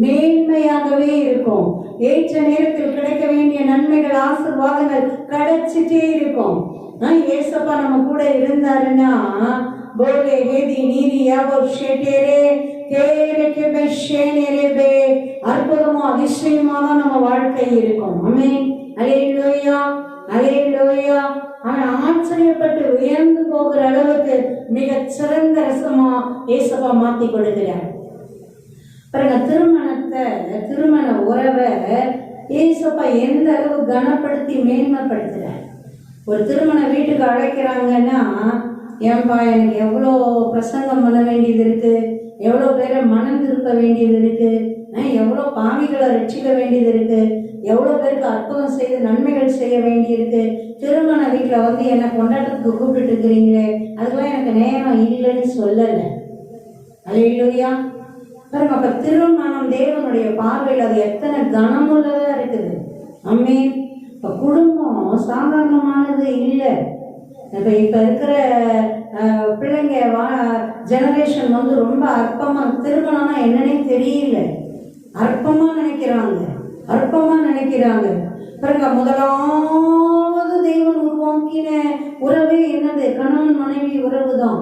மேன்மையாகவே இருக்கும். ஏற்ற நேரத்தில் கிடைக்க வேண்டிய நன்மைகள், ஆசீர்வாதங்கள் கிடைச்சிட்டே இருக்கும். ஏசப்பா நம்ம கூட இருந்தாருன்னா போலே ஹேதி நீதி யாவோ ஷேட்டேரே தேரேகே பெஷேனேரே அற்புதமும் அதிசயமா தான் நம்ம வாழ்க்கை இருக்கும். ஆமென். அல்லேலூயா, அல்லேலூயா. அவன் ஆச்சரியப்பட்டு உயர்ந்து போகிற அளவுக்கு மிகச் சிறந்த ரசமா ஏசப்பா மாத்தி கொடுக்கிறார். பாருங்க, திருமண உறவை ஏசப்பா எந்த அளவு கனப்படுத்தி மேன்மைப்படுத்துறார். ஒரு திருமண வீட்டுக்கு அழைக்கிறாங்கன்னா, ஏன்பா எனக்கு எவ்வளோ பிரசங்கம் பண்ண வேண்டியது இருக்கு, எவ்வளோ பேரை மனம் திருப்ப வேண்டியது இருக்கு, எவ்வளோ பாவிகளை ரட்சிக்க வேண்டியது இருக்கு, எவ்வளோ பேருக்கு அற்புதம் செய்து நன்மைகள் செய்ய வேண்டியிருக்கு. திருமண வீட்டில் வந்து என்னை கொண்டாட்டத்துக்கு கூப்பிட்டு இருக்கிறீங்களே, அதுக்கெல்லாம் எனக்கு நேரம் இல்லைன்னு சொல்லலை. அல்லேலூயா. பாருங்க, அப்ப திருமணம் தேவனுடைய பார்வையில் அது எத்தனை கனமுள்ளதா இருக்குது. ஆமென். இப்ப குடும்பம் சாதாரணமானது இல்லை. இப்ப இருக்கிற பிள்ளைங்க ஜெனரேஷன் வந்து ரொம்ப அற்பமா, திருமணம்னா என்னன்னே தெரியல, அற்பமா நினைக்கிறாங்க. அற்பமா நினைக்கிறாங்க. பாருங்க, முதலாவது தேவன் உருவாக்கின உறவே என்னது? கணவன் மனைவி உறவு தான்.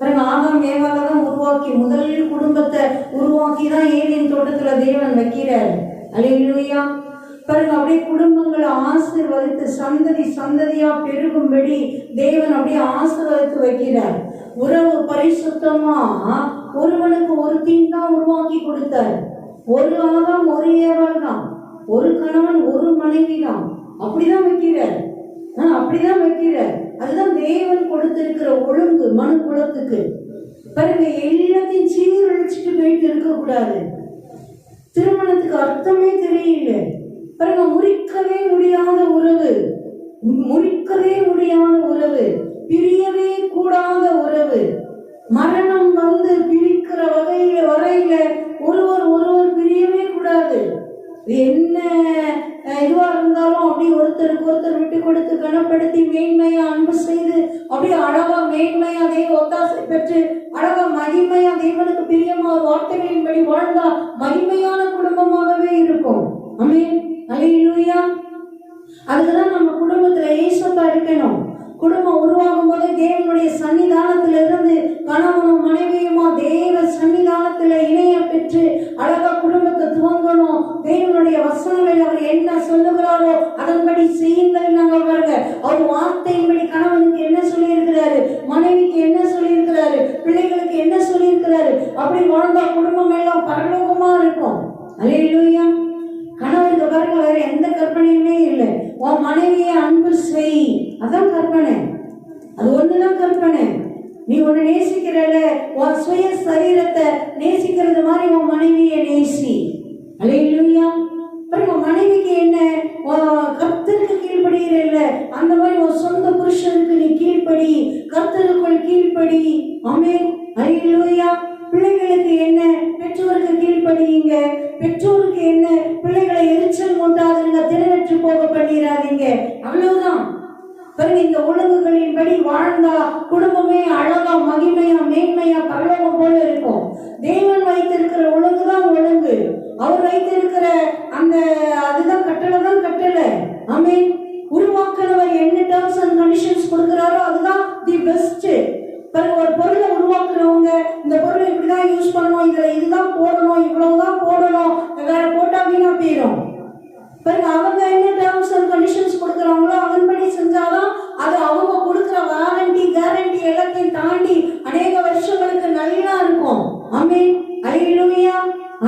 பாருங்க, ஆதாம் ஏவாளை தான் உருவாக்கி முதல் குடும்பத்தை உருவாக்கி தான் ஏதேன் தோட்டத்துல தேவன் வைக்கிறார். அல்லேலூயா. பாருங்க, அப்படியே குடும்பங்களை ஆசீர்வதித்து சந்ததி சந்ததியா பெருகும்படி தேவன் அப்படியே ஆசீர்வதித்து வைக்கிறார். உறவு பரிசுத்தமா ஒருவனுக்கு ஒருத்தின் தான் உருவாக்கி கொடுத்தார். ஒரு ஆதாம் ஒரு ஏவாள் தான், ஒரு கணவன் ஒரு மனைவி தான். அப்படிதான் வைக்கிறார். அப்படிதான் வைக்கிறார். அதுதான் தேவன் கொடுத்திருக்கிற ஒழுங்கு மனு குலத்துக்கு. பாருங்க, எல்லாத்தையும் சீரழிச்சுட்டு போயிட்டு இருக்கக்கூடாது. திருமணத்துக்கு அர்த்தமே தெரியல. பாருங்க, முறிக்கவே முடியாத உறவு, முறிக்கவே முடியாத உறவு, பிரியவே கூடாத உறவு, மரணம் வந்து பிரிக்கிற வரையில ஒருவர் ஒருவர் பிரியவே கூடாது. என்ன இதுவா இருந்தாலும் அப்படி ஒருத்தருக்கு ஒருத்தர் விட்டு கொடுத்து கனப்படுத்தி மேன்மையா அன்பு செய்து அப்படியே அழகா மேன்மையா தெய்வ ஒத்தாசை பெற்று அழகா மகிமையா தேவனுக்கு பிரியமா வார்த்தைகளின்படி வாழ்ந்தா மகிமையான குடும்பமாகவே இருக்கும். ஆமென். அல்லேலூயா. அதுக்குதான் நம்ம குடும்பத்துல ஏசப்பா இருக்கணும். குடும்பம் உருவாகும் போது தேவனுடைய சன்னிதானத்துல இருந்து கணவனும் மனைவியுமா தேவ சன்னிதானத்துல இணைய பெற்று அழகா குடும்பத்தை துவங்கணும். தேவனுடைய வசனங்களை அவர் என்ன சொல்லுகிறாரோ அதன்படி செய்யுங்கள். நாங்கள் பாருங்க, அவர் வார்த்தையின்படி கணவனுக்கு என்ன சொல்லி இருக்கிறாரு, மனைவிக்கு என்ன சொல்லி இருக்கிறாரு, பிள்ளைகளுக்கு என்ன சொல்லி இருக்கிறாரு, அப்படி வாழ்ந்தா குடும்பம் எல்லாம் பரலோகமா இருக்கும். அல்லேலூயா. கணவருக்கு பாருங்க, வேற எந்த கற்பனையுமே இல்லை. உன் மனைவியை அன்பு செய், அதான் கற்பனை. அது ஒண்ணுதான் கற்பனை. நீ ஒண்ணு நேசிக்கிறல, உன் சுய சரீரத்தை நேசிக்கிறது மாதிரி உன் மனைவியை நேசி. அல்லேலூயா. பாருங்க, மனைவிக்கு என்ன, கர்த்தருக்கு கீழ்படுகிறல்ல, அந்த மாதிரி உன் சொந்த புருஷனுக்கு நீ கீழ்படி, கர்த்தருக்குள் கீழ்படி. ஆமென். அல்லேலூயா. பிள்ளைகளுக்கு என்ன, பெற்றோருக்கு கீழ்படியுங்க. பெற்றோருக்கு என்ன, பிள்ளைகளை எரிச்சல் மூட்டாதுங்க, திறனற்று போக பண்ணிடாதீங்க. அவ்வளவுதான். பாருங்க, இந்த ஒழுங்குகளின்படி வாழ்ந்தா குடும்பமே அழகா மகிமையா மேன்மையா பரலோகம் போல இருக்கும். தேவன் வைத்திருக்கிற ஒழுங்குதான் ஒழுங்கு. அவர் வைத்திருக்கிற அந்த அதுதான் கட்டளை தான் கட்டளை. ஆமென். உருவாக்குறவர் என்ன டர்ம்ஸ் அண்ட் கண்டிஷன்ஸ் கொடுக்கிறாரோ அதுதான் தி பெஸ்ட். பாருங்க, ஒரு பொருளை உருவாக்குறவங்க இந்த பொருளை இப்படிதான் யூஸ் பண்ணணும், இதுல இதுதான் போடணும், இவ்வளவுதான் போடணும், வேற போட்டா வீணா போயிடும். பாருங்க, அவங்க என்ன டர்ம்ஸ் அண்ட் கண்டிஷன்ஸ் கொடுக்குறாங்களோ அதன்படி செஞ்சாதான் அது அவங்க கொடுக்குற வாரண்டி கேரண்டி எல்லாத்தையும் தாண்டி அநேக வருஷங்களுக்கு நல்லா இருக்கும். ஆமென். அல்லேலூயா.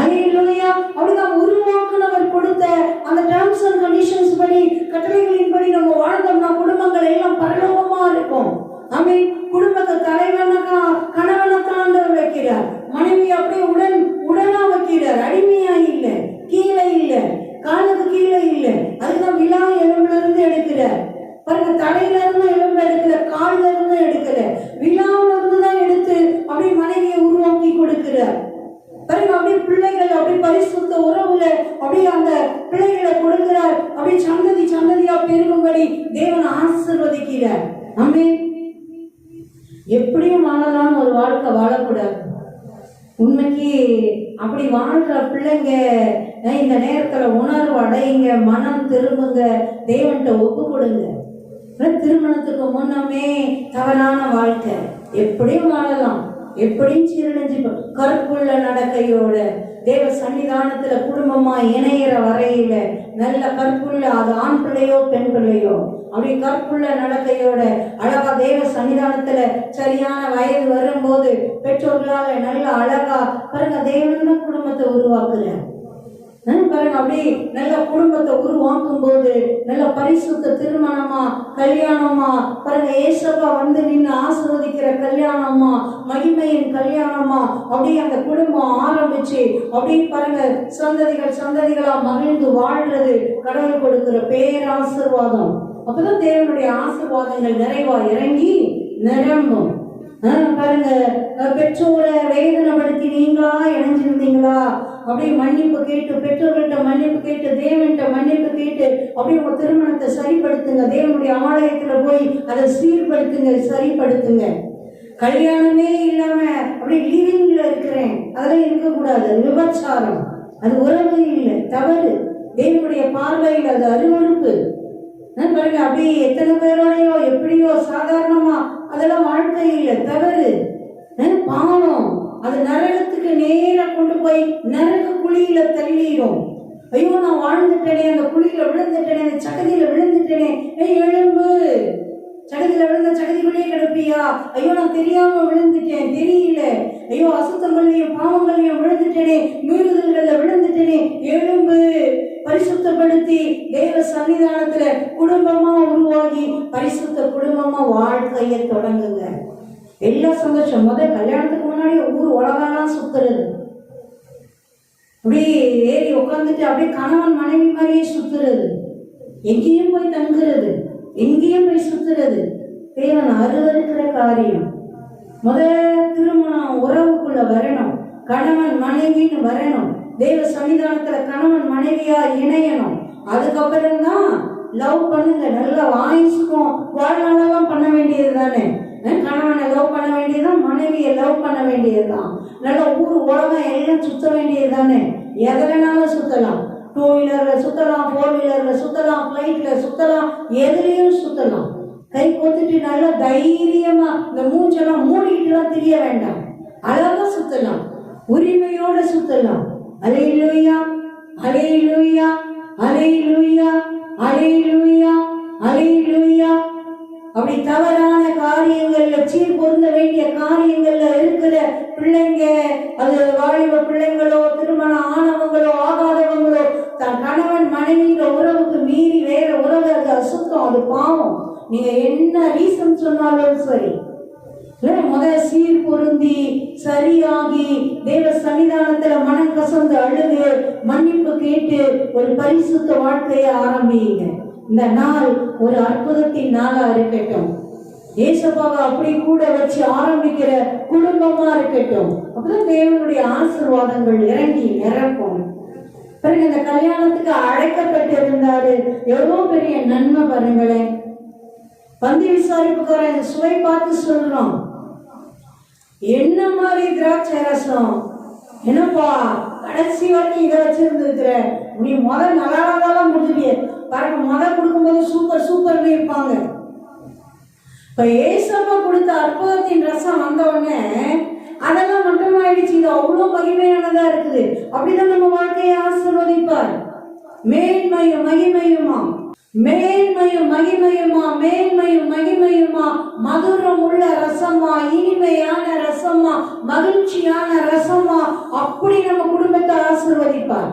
அல்லேலூயா. அப்படிதான் உருவாக்குனவர் கொடுத்த அந்த டர்ம்ஸ் அண்ட் கண்டிஷன்ஸ் படி கட்டளைகளின்படி நம்ம வாழ்ந்தோம்னா குடும்பங்கள் எல்லாம் பரலோகமா இருக்கும். ஆமென். குடும்பத்தை தலைவனாக கணவனைத்தான் வைக்கிறார், மனைவி அப்படியே உடனா வைக்கிறார். அடிமையா இல்ல, கீழே இல்ல, காலுக்கு கீழே இல்ல. அதுதான் விழா எலும்புல இருந்து எடுக்கிறார். பாருங்க, தலையில இருந்து எலும்பு எடுக்கல, கால்ல இருந்து எடுக்கல, விழாவில இருந்து தான் எடுத்து அப்படியே மனைவியை உருவாக்கி கொடுக்கிறார். பாருங்க, அப்படியே பிள்ளைகள் அப்படியே பரிசுத்த உறவுல அப்படியே அந்த பிள்ளைகளை கொடுக்கிறார். அப்படியே சந்ததி சந்ததியா பெருகும்படி தேவன் ஆசீர்வதிக்கிறார். ஆமென். எப்படியும் வாழலாம்னு ஒரு வாழ்க்கை வாழக்கூடாது. உண்மைக்கு அப்படி வாழ்ற பிள்ளைங்க இந்த நேரத்துல உணர்வு அடையுங்க, மனம் திரும்புங்க, தேவன்கிட்ட ஒப்பு கொடுங்க. திருமணத்துக்கு முன்னமே தவறான வாழ்க்கை எப்படியும் வாழலாம், எப்படியும் சீரழிஞ்சு கற்புள்ள நடக்கையோட தேவ சன்னிதானத்துல குடும்பமா இணையிற வரையில நல்ல கற்புள்ள, அது ஆண் பிள்ளையோ பெண் பிள்ளையோ, அப்படி கற்புள்ள நடக்கையோட அழகா தேவ சன்னிதானத்துல சரியான வயது வரும்போது பெற்றோர்களால நல்ல அழகா பாருங்க தேவன் குடும்பத்தை உருவாக்குற. பாருங்க, அப்படி நல்ல குடும்பத்தை உருவாக்கும் போது நல்ல பரிசுத்த திருமணமா கல்யாணமா பாருங்க, ஏசப்பா வந்து நின்று ஆசீர்வதிக்கிற கல்யாணமா மகிமையின் கல்யாணமா அப்படியே அந்த குடும்பம் ஆரம்பிச்சு அப்படி பாருங்க சந்ததிகள் சந்ததிகளா மகிழ்ந்து வாழ்றது கடவுள் கொடுக்கிற பேராசீர்வாதம். அப்பதான் தேவனுடைய ஆசீர்வாதங்கள் நிறைவா இறங்கி நிரம்பும். பாருங்க, பெற்றோரை வேதனைப்படுத்தி நீங்களா இணைஞ்சிருந்தீங்களா, அப்படியே மன்னிப்பு கேட்டு பெற்றோர்கிட்ட மன்னிப்பு கேட்டு தேவன்கிட்ட மன்னிப்பு கேட்டு அப்படியே உங்க திருமணத்தை சரிப்படுத்துங்க. தேவனுடைய ஆலயத்துல போய் அதை சீர்படுத்துங்க, சரிப்படுத்துங்க. கல்யாணமே இல்லாம அப்படி லிவிங்ல இருக்கிறேன் அதெல்லாம் இருக்கக்கூடாது. விபச்சாரம், அது உறவு இல்லை, தவறு. தேவனுடைய பார்வையில் அது அருவருப்பு. பாருங்க, அப்படி எத்தனை பேரோடையோ எப்படியோ சாதாரணமா அதெல்லாம் வாழ்க்கை இல்லை, தவறு, பாவம். அது நரகத்துக்கு நேரா கொண்டு போய் நரக குழியில தள்ளிடும். ஐயோ, நான் வாழ்ந்துட்டேனே, அந்த குழியில விழுந்துட்டேனே, அந்த சகதியில விழுந்துட்டேனே, எழும்பு. சகதியில விழுந்த சகதிக்குள்ளேயே கிடப்பியா? ஐயோ, நான் தெரியாம விழுந்துட்டேன், தெரியல. ஐயோ, அசுத்தங்களையும் பாவங்களையும் விழுந்துட்டேனே, மீறுதல்கள்ல விழுந்துட்டேனே, எழும்பு. பரிசுத்தப்படுத்தி தேவ சன்னிதானத்துல குடும்பமா உருவாகி பரிசுத்த குடும்பமா வாழ்க்கையை தொடங்குங்க. எல்லா சந்தோஷம். முதல் கல்யாணத்துக்கு முன்னாடி ஊர் உலகெல்லாம் சுத்துறது, அப்படியே ஏறி உட்காந்துட்டு அப்படியே கணவன் மனைவி மாதிரியே சுத்துறது, எங்கேயும் போய் தங்குறது, எங்கேயும் போய் சுத்துறது தேவன் அருவருக்கிற காரியம். திருமணம் உறவுக்குள்ள வரணும், கணவன் மனைவின்னு வரணும், தேவ சன்னிதானத்துல கணவன் மனைவியா இணையணும். அதுக்கப்புறம் தான் லவ் பண்ணுங்க. நல்லா வாய்ஸ்க்கும் வாழ்நாளெல்லாம் பண்ண வேண்டியது தானே. கணவனை லவ் பண்ண வேண்டியதுதான், மனைவியை லவ் பண்ண வேண்டியதுதான். நல்லா ஊர் உலகம் எல்லாம் சுத்த வேண்டியது தானே. எதை வேணாலும் சுத்தலாம். 2 வீலர்ல சுத்தலாம், 4 வீலர்ல சுத்தலாம், ஃபிளைட்ல சுத்தலாம், எதுலையும் சுத்தலாம். கை கொத்துட்டு நல்லா தைரியமா இந்த மூஞ்செல்லாம் மூடிட்டுலாம் தெரிய வேண்டாம், அழகா சுத்தலாம், உரிமையோட சுத்தலாம். அல்லேலூயா, அல்லேலூயா, அல்லேலூயா, அல்லேலூயா, அல்லேலூயா. அப்படி தவறான காரியங்கள்ல, சீர் பொருந்த வேண்டிய காரியங்கள்ல இருக்கிற பிள்ளைங்க, அது வாலிப பிள்ளைங்களோ, திருமணம் ஆனவங்களோ ஆகாதவங்களோ, தன் கணவன் மனைவிங்கிற உறவுக்கு மீறி வேற உறவு, அது அசுத்தம், அது பாவம். நீங்க என்ன ரீசன் சொன்னாலும் சரி, சீர் பொருந்தி சரியாகி தேவ சன்னிதானத்துல மனம் கசந்து அழுது மன்னிப்பு கேட்டு ஒரு பரிசுத்த வாழ்க்கையை ஆரம்பிங்க. இந்த நாள் ஒரு அற்புதத்தின் நாளா இருக்கட்டும். ஏசப்பாவை அப்படி கூட வச்சு ஆரம்பிக்கிற குடும்பமா இருக்கட்டும். அப்பதான் தேவனுடைய ஆசீர்வாதங்கள் இறங்கி நிரப்பும். பிறகு இந்த கல்யாணத்துக்கு அழைக்கப்பட்டு இருந்தாரு, எவ்வளவு பெரிய நன்மை பாருங்களேன். பந்தி விசாரிப்புக்கார சுவை பார்த்து சொல்றோம், என்ன மாதிரி திராட்சை ரசம், என்னப்பா கடைசி வரைக்கும் இதை வச்சிருந்துருக்குற, நீ நல்லாதான் முடிஞ்சுட்டிய பாருங்க. கொடுக்கும்போது சூப்பர் சூப்பர்னு இருப்பாங்க. இப்ப ஏசப்பா கொடுத்த அற்புதத்தின் ரசம் வந்த உடனே அதெல்லாம் மட்டுமாயிடுச்சு. இது அவ்வளவு மகிமையானதா இருக்குது. அப்படிதான் நம்ம வாழ்க்கையை ஆசீர்வதிப்பார். மேன்மையும் மகிமையுமா, மேன்மையும் மகிமையுமா, மேன்மையும் மகிமையுமா, மதுரம் உள்ள ரசமா, இனிமையான ரசமா, மகிழ்ச்சியான ரசமா, அப்படி நம்ம குடும்பத்தை ஆசீர்வதிப்பார்.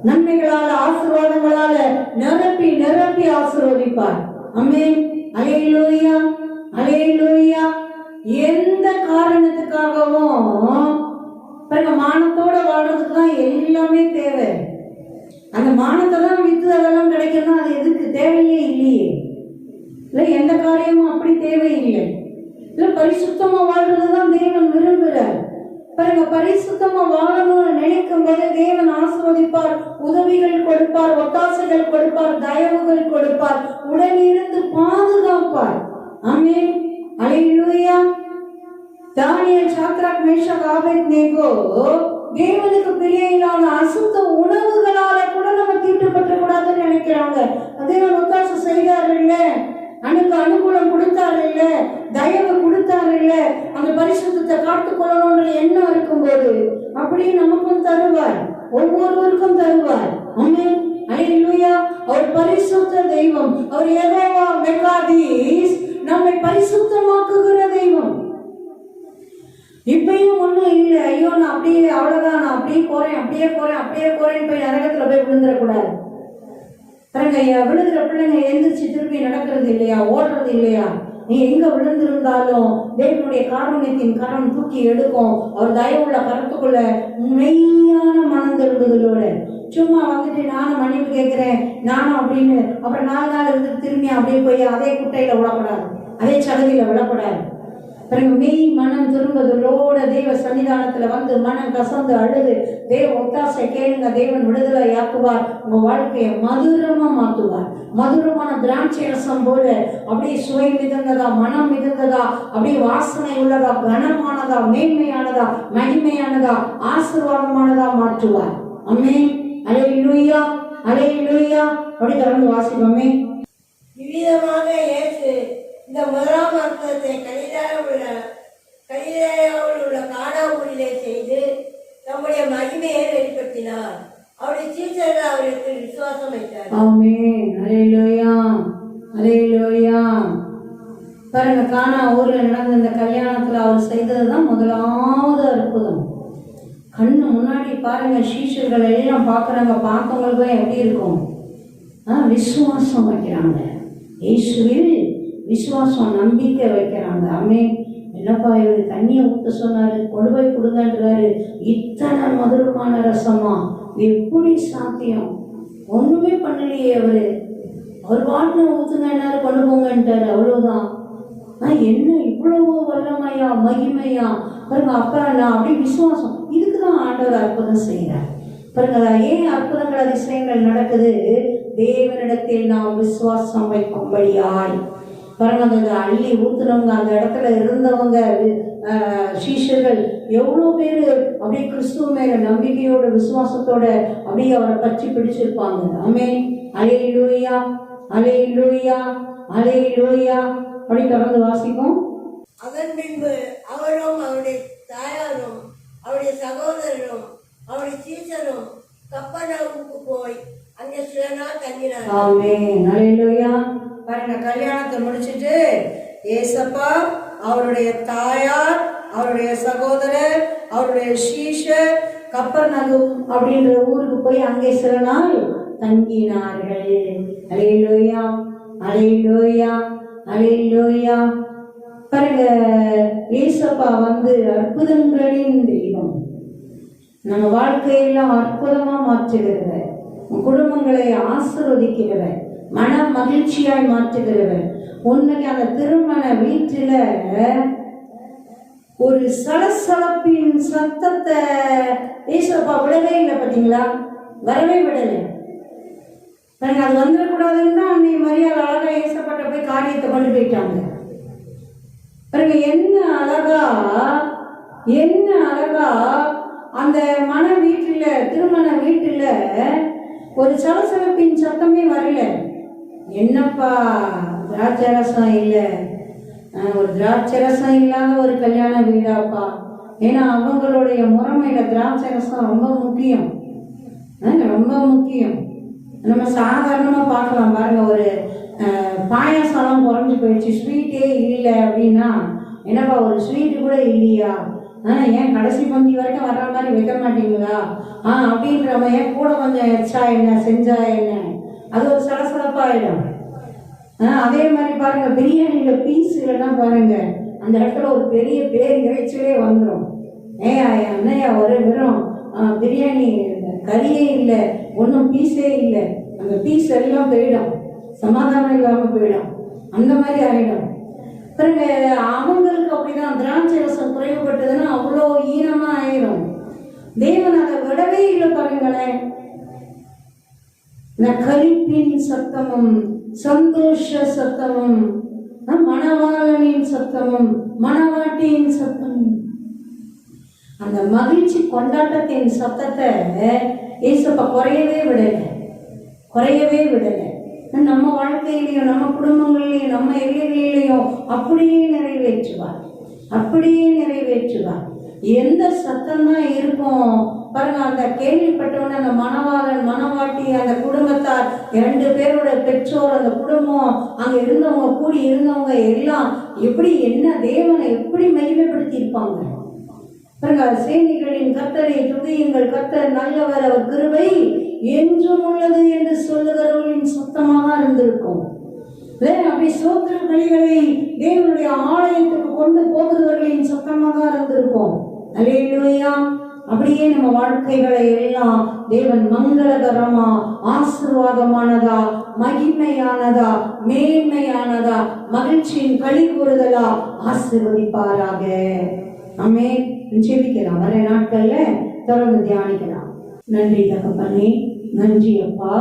நன்மைகளால ஆசீர்வாதங்களால நிரப்பி நிரப்பி ஆசீர்வதிப்பார். ஆமென். அல்லேலூயா, அல்லேலூயா. எந்த காரணத்துக்காகவும் மானத்தோட வாழ்றதுக்கு தான் எல்லாமே தேவை. அந்த மானத்தை தான் வித்து அதெல்லாம் கிடைக்கணும், அது எதுக்கு தேவையே இல்லையே. இல்லை, எந்த காரியமும் அப்படி தேவையில்லை. இல்லை, பரிசுத்தமா வாழ்றதுதான் தேவன் விரும்புகிறார். பாருங்க, பரிசுத்தமா வாழணும்னு நினைக்கும் போது தேவன் ஆசீர்வதிப்பார், உதவிகள் கொடுப்பார், ஒத்தாசைகள் கொடுப்பார், தயவுகள் கொடுப்பார், உடனிருந்து பாதுகாப்பார். ஆமென். அல்லேலூயா. தானியேல், சாத்ராக், மேஷாக், ஆபேத்நேகோ தேவனுக்கு பிரியையிலான அசுத்த உணவுகளால கூட நம்ம தீட்டுப்பட்ட கூடாதுன்னு நினைக்கிறாங்க. தேவன் ஒத்தாசை செய்தார் இல்ல, அனுகூலம் கொடுத்தாரு இல்ல, தயவு கொடுத்தாரு இல்ல, அந்த பரிசுத்தத்தை காத்துக்கொள்ளணும்ன்ற எண்ணம் இருக்கும்போது அப்படியே நமக்கும் தருவார், ஒவ்வொருவருக்கும் தருவார். ஆமென். அல்லேலூயா. அவர் பரிசுத்த தெய்வம். அவர் யெகோவா மெகாதீஸ், நம்மை பரிசுத்தமாக்குகிற தெய்வம். இப்பயும் ஒண்ணும் இல்லை, ஐயோ நான் அப்படியே அவ்வளவுதான், நான் அப்படியே போறேன் அப்படியே போறேன்னு போய் நரகத்துல போய் விழுந்துடக்கூடாது. பாருங்க, விழுகிற பிள்ளைங்க எந்திரிச்சு திருப்பி நடக்கிறது இல்லையா, ஓடுறது இல்லையா. நீ எங்க விழுந்திருந்தாலும் தேவனுடைய காருண்யத்தின் கரம் தூக்கி எடுக்கும். அவர் தயவுள்ள கருத்துக்குள்ள மெய்யான மனம் திரும்புதலோட சும்மா வந்துட்டு நானும் மன்னிப்பு கேட்கிறேன் நானும் அப்படின்னு அப்புறம் 4 நாள் இருந்து திரும்பி அப்படியே போய் அதே குட்டையில விழக்கூடாது, அதே சகதியில விழக்கூடாது. பிறகு மெய் மனம் திரும்புதலோட தேவ சன்னிதானத்துல வந்து மனம் கசந்து அழுது தேவ ஒத்தாசை கேளுங்க. தேவன் விடுதலை ஆக்குவார், உங்க வாழ்க்கையை மதுரமா மாற்றுவார். மதுரமான திராட்சை ரசம் போல அப்படியே சுவை மிதந்ததா, மனம் மிதந்ததா, அப்படியே வாசனை உள்ளதா, கனமானதா, மேன்மையானதா, மகிமையானதா, ஆசீர்வாதமானதா மாற்றுவார். ஆமென். அல்லேலூயா. அல்லேலூயா. அப்படி தொடர்ந்து வாசிப்போமே. இவ்விதமாக இயேசு இந்த முதலாம் அற்புதத்தை கலிலேயாவில் உள்ள கானா ஊரிலே செய்து தம்முடைய மகிமையை வெளிப்படுத்தினார். அவருடைய சீஷர்கள் அவருக்கு விசுவாசம் வைத்தார். ஆமென். அல்லேலூயா, அல்லேலூயா. பாருங்க, கானா ஊர்ல நடந்த இந்த கல்யாணத்துல அவர் செய்ததுதான் முதலாவது அற்புதம். கண்ணு முன்னாடி பாருங்க, சீஷர்கள் எல்லாம் பார்க்குறாங்க. பார்க்கவங்களுக்கும் எப்படி இருக்கும்? விசுவாசம் வைக்கிறாங்க. இயேசுவில் விசுவாசம், நம்பிக்கை வைக்கிறாங்க. ஆமென். என்னப்பா இவர் தண்ணியை ஊற்ற சொன்னாரு, கொடுவை கொடுங்கன்றாரு, இத்தனை மதுரமான ரசமா, எப்படி சாத்தியம்? ஒண்ணுமே பண்ணலையே அவர் பாட்டு ஊத்துங்கன்னாரு, கொண்டு போங்கன்ட்டாரு, அவ்வளவுதான். என்ன இவ்வளவு வல்லமையா, மகிமையா பாருங்க. அப்ப நான் அப்படி விசுவாசம், இதுக்குதான் ஆண்டவர் அற்புதம் செய்யறார் பாருங்க. ஏன் அற்புதங்கள் அதிசயங்கள் நடக்குது? தேவனிடத்தில் நாம் விசுவாசம் வைக்கும்படியாய் பாருங்க. அந்த அள்ளி ஊத்துனவங்க, அந்த இடத்துல இருந்தவங்க சீஷர்கள் எவ்வளோ பேர் அப்படியே கிறிஸ்துவ மேல நம்பிக்கையோட விசுவாசத்தோட அப்படியே அவரை பற்றி பிடிச்சிருப்பாங்க. ஆமென். அல்லேலூயா, அல்லேலூயா, அல்லேலூயா. அப்படி தொடர்ந்து வாசிப்போம். அதன் பின்பு அவரும் அவருடைய தாயாரும் அவருடைய சகோதரரும் அவருடைய சீஷரும் கப்பர்நகூமுக்கு போய் அங்கே சில நாள் தங்கினார். ஆமென். அல்லேலூயா. பாருங்க, கல்யாணத்தை முடிச்சிட்டு ஏசப்பா, அவருடைய தாயார், அவருடைய சகோதரர், அவருடைய சீஷர் கப்பர்நகூம் அப்படின்ற ஊருக்கு போய் அங்கே சில நாள் தங்கினார்கள். அல்லேலூயா, அல்லேலூயா, அல்லேலூயா. பாருங்க, ஏசப்பா அற்புதங்களின் தெய்வம். நம்ம வாழ்க்கையெல்லாம் அற்புதமா மாற்றுகிறவர், குடும்பங்களை ஆசீர்வதிக்கிறவர், மன மகிழ்ச்சியாய் மாற்றுகிறவர். உண்மைக்கு அந்த திருமண வீட்டில ஒரு சலசலப்பின் சத்தத்தை ஏசப்பா விடவே இல்லை. பார்த்தீங்களா? வரவே விடலை. பாருங்க, அது வந்துடக்கூடாதுன்னு தான் அன்னை மரியாதை அழகா ஏசப்பாட்ட போய் காரியத்தை கொண்டு போயிட்டாங்க. பாருங்க, என்ன அழகா, என்ன அழகா அந்த மன வீட்டுல, திருமண வீட்டுல ஒரு சலசலப்பின் சத்தமே வரல. என்னப்பா திராட்சரசம் இல்லை, ஒரு திராட்சரசம் இல்லாத ஒரு கல்யாண வீடாப்பா. ஏன்னா அவங்களுடைய முறைமையில திராட்சரசம் ரொம்ப முக்கியம், ரொம்ப முக்கியம். நம்ம சாதாரணமா பார்க்கலாம் பாருங்க, ஒரு பாயாசம் குறைஞ்சி போயிடுச்சு, ஸ்வீட்டே இல்லை அப்படின்னா, என்னப்பா ஒரு ஸ்வீட்டு கூட இல்லையா, ஏன் கடைசி பந்தி வரைக்கும் வர்ற மாதிரி வைக்க மாட்டீங்களா, அப்படின்றவங்க ஏன் கூட கொஞ்சம் எச்சா என்ன செஞ்சா என்ன, அது ஒரு சலசலப்பாயிடும். அதே மாதிரி பாருங்க, பிரியாணியில பீஸ் இல்லைன்னா பாருங்க, அந்த இடத்துல ஒரு பெரிய பேர் இறைச்சலே வந்துடும். அண்ணையா ஒரு வெறும் பிரியாணி கறியே இல்லை, ஒன்றும் பீஸே இல்லை, அந்த பீஸ் எல்லாம் போயிடும், சமாதானம் இல்லாமல் போயிடும், அந்த மாதிரி ஆயிடும். பாருங்க, அவங்களுக்கு அப்படிதான் திராட்சை ரசம் குறைவுபட்டதுன்னா அவ்வளோ ஈனமா ஆயிரும். தேவன் அதை விடவே இல்லை. பாருங்களேன், களிப்பின் சத்தமும் சந்தோஷ சத்தமும் மணவாளனின் சத்தமும் மணவாட்டியின் சத்தமும், அந்த மகிழ்ச்சி கொண்டாட்டத்தின் சத்தத்தை ஏசப்பா குறையவே விடலை, குறையவே விடலை. நம்ம வாழ்க்கையிலையும் நம்ம குடும்பங்களிலையும் நம்ம எல்லைகளிலையும் அப்படியே நிறைவேற்றுவார், அப்படியே நிறைவேற்றுவார். எந்த சத்தம் தான் இருக்கும் பாருங்க. அந்த கேள்விப்பட்டவன அந்த மணவாளன் மணவாட்டி அந்த குடும்பத்தார் 2 பேரோட பெற்றோர், அந்த குடும்பம், அங்க இருந்தவங்க, கூடி இருந்தவங்க எல்லாம் எப்படி என்ன தேவனை எப்படி மகிமைப்படுத்தி இருப்பாங்க பாருங்க. சேனைகளின் கர்த்தரை துதியுங்கள், கர்த்தர் நல்லவர், அவர் கிருபை என்றும் உள்ளது என்று சொல்லுகிறவர்களின் சத்தமாக இருந்திருக்கும். அப்படி சோத்திர பலிகளை தேவனுடைய ஆலயத்துக்கு கொண்டு போகிறவர்களின் சத்தமாக இருந்திருக்கும். அல்லேலூயா. அப்படியே நம்ம வாழ்க்கைகளை எல்லாம் தேவன் மங்களகரமா, ஆசீர்வாதமானதா, மகிமையானதா, மேன்மையானதா, மகிழ்ச்சியின் களி கூறுதலா ஆசீர்வதிப்பாராக. ஆமென். ஜெபிக்கலாம். வர நாட்கள்ல தொடர்ந்து தியானிக்கலாம். நன்றி தகப்பனே, நன்றி அப்பா,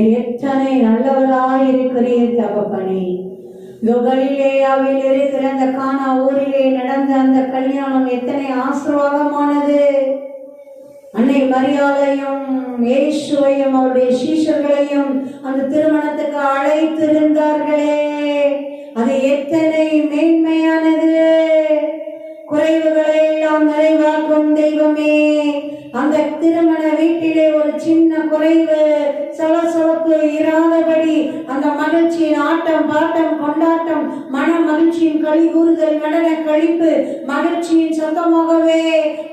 எத்தனை நல்லவராய் இருக்கிறீர் தகப்பனே. கலிலேயாவில் இருக்கிற அந்த கானா ஊரிலே நடந்த அந்த கல்யாணம் எத்தனை ஆசீர்வாதமானது. அன்னை மரியாதையும் இயேசுவையும் அவருடைய சீஷர்களையும் அந்த திருமணத்துக்கு அழைத்திருந்தார்களே, அது எத்தனை மேன்மையானது! குறைவுகளை எல்லாம் நிறைவாக்கும் தெய்வமே, அந்த திருமண வீட்டிலே ஒரு சின்ன குறைவு சலசலப்பு இராதபடி அந்த மகிழ்ச்சியின் ஆட்டம் பாட்டம் கொண்டாட்டம் மன மகிழ்ச்சியின் களி கூறுதல் நடன கழிப்பு மகிழ்ச்சியின் சத்தமாகவே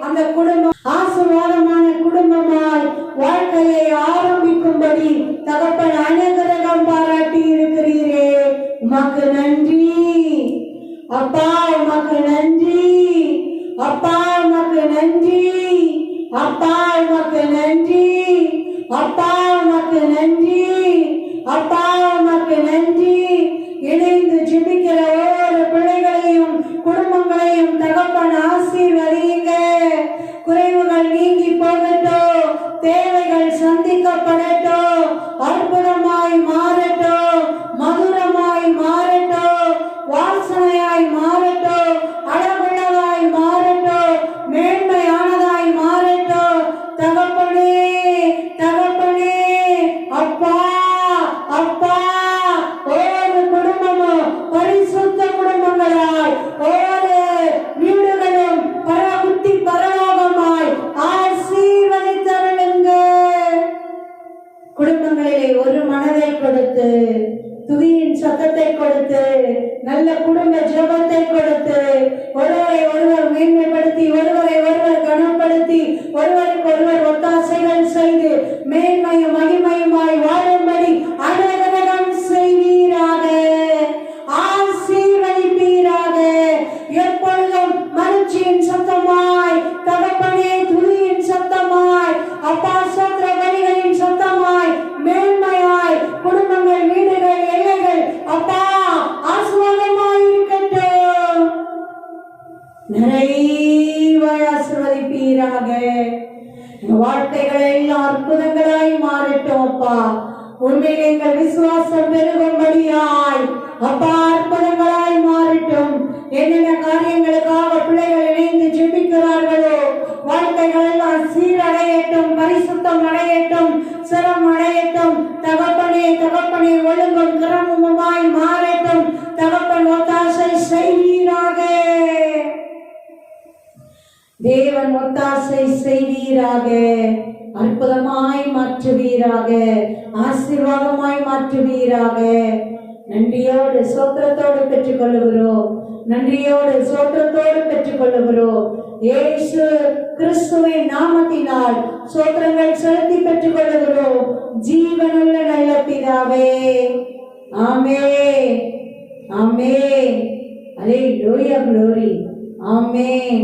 அந்த குடும்பம் ஆசீர்வாதமான குடும்பமாய் வாழ்க்கையை ஆரம்பிக்கும்படி தகப்பன் அனுகிரகம் பாராட்டி இருக்கிறீரே, உமக்கு நன்றி அப்பா, உமக்கு நன்றி அப்பா, உமக்கு நன்றி அப்பா, உமக்கு நன்றி அப்பா, உமக்கு நன்றி அப்பா, உமக்கு நன்றி. இணைந்து ஜெபிக்கிற ஒவ்வொரு பிள்ளைகளையும் குடும்பங்களையும் தகப்பன் ஆசீர்வதிங்க. குறைவுகள் நீங்கி போகட்டும், தேவைகள் சந்திக்கப்படட்டும், அற்புதமாய் மாறட்டும், மதுரமாய் மாறட்டும், வாசனையாய் மாறட்டும், அழகுள்ளதாய் மாறட்டும், மேன்மையானதாய் மாறட்டும். தகப்பனே தகப்பனே, அப்பா அப்பா, ஒவ்வொரு குடும்பமும் பரிசுத்த குடும்பங்களாய், ஒவ்வொரு வீடுகளும் பரபுத்தி பரலோகமாய் ஆசீர்வதித்தருளுங்க. குடும்பங்களிலே ஒரு மனதை கொடுத்து, துதியின் சத்தத்தை கொடுத்து, நல்ல குடும்ப ஜெபத்தை கொடுத்து, ஒருவரை ஒருவர் மேன்மைப்படுத்தி, ஒருவரை ஒருவர் கனப்படுத்தி, ஒருவருக்கு ஒருவர் ஒத்தாசைகள் செய்து மேன்மையும் மகிமையுமாய் வாழும்படி அனுகிரகம் செய்வீராக, ஆசீர்வதிப்பீராக. எப்பொழுதும் மகிழ்ச்சியின் சத்தமாய் தகப்பனே, துதியின் சத்தமாய் அப்பா, சத்திர வழிகளின் சத்தமாய் மேன்மையாய் குடும்பங்கள் வீடுகள் எல்லைகள் அப்பா ஆசீர்வாதமாய் இருக்கட்டும். நிறைவாய் ஆசீர்வதிப்பீராக. வாழ்க்கைகள் எல்லாம் அற்புதங்களாய் மாறட்டும் அப்பா. உண்மையில் எங்கள் விசுவாசம் பெருகும்படியாய் அப்பா அற்புதங்களாய் மாறட்டும். என்னென்ன காரியங்களுக்காக பிள்ளைகள் இணைந்து ஜெபிக்கிறார்களோ வாழ்க்கைகள் எல்லாம் சீரடையட்டும், பரிசுத்தம் அடையட்டும், சிரம் அடையட்டும். தகப்பனே தகப்பனே, ஒழுங்கும் கிரமமுமாய் மாறட்டும். தகப்பன் ஒத்தாசை செய்வீராக, தேவன் ஒத்தாசை செய்வீராக, அற்புதமாய் மாற்றுவீராக, ஆசீர்வாதமாய் மாற்றுவீராக. நன்றியோடு சோத்திரத்தோடு பெற்றுக் கொள்ளுகிறோம், நன்றியோடு சோத்திரத்தோடு பெற்றுக் கொள்ளுகிறோம். இயேசு கிறிஸ்துவின் நாமத்தினால் சோத்திரங்கள் செலுத்தி பெற்றுக் கொள்ளுகிறோம். ஜீவனுள்ள நல்ல பிதாவே, ஆமென் ஆமென். அல்லேலூயா, glory, ஆமென்.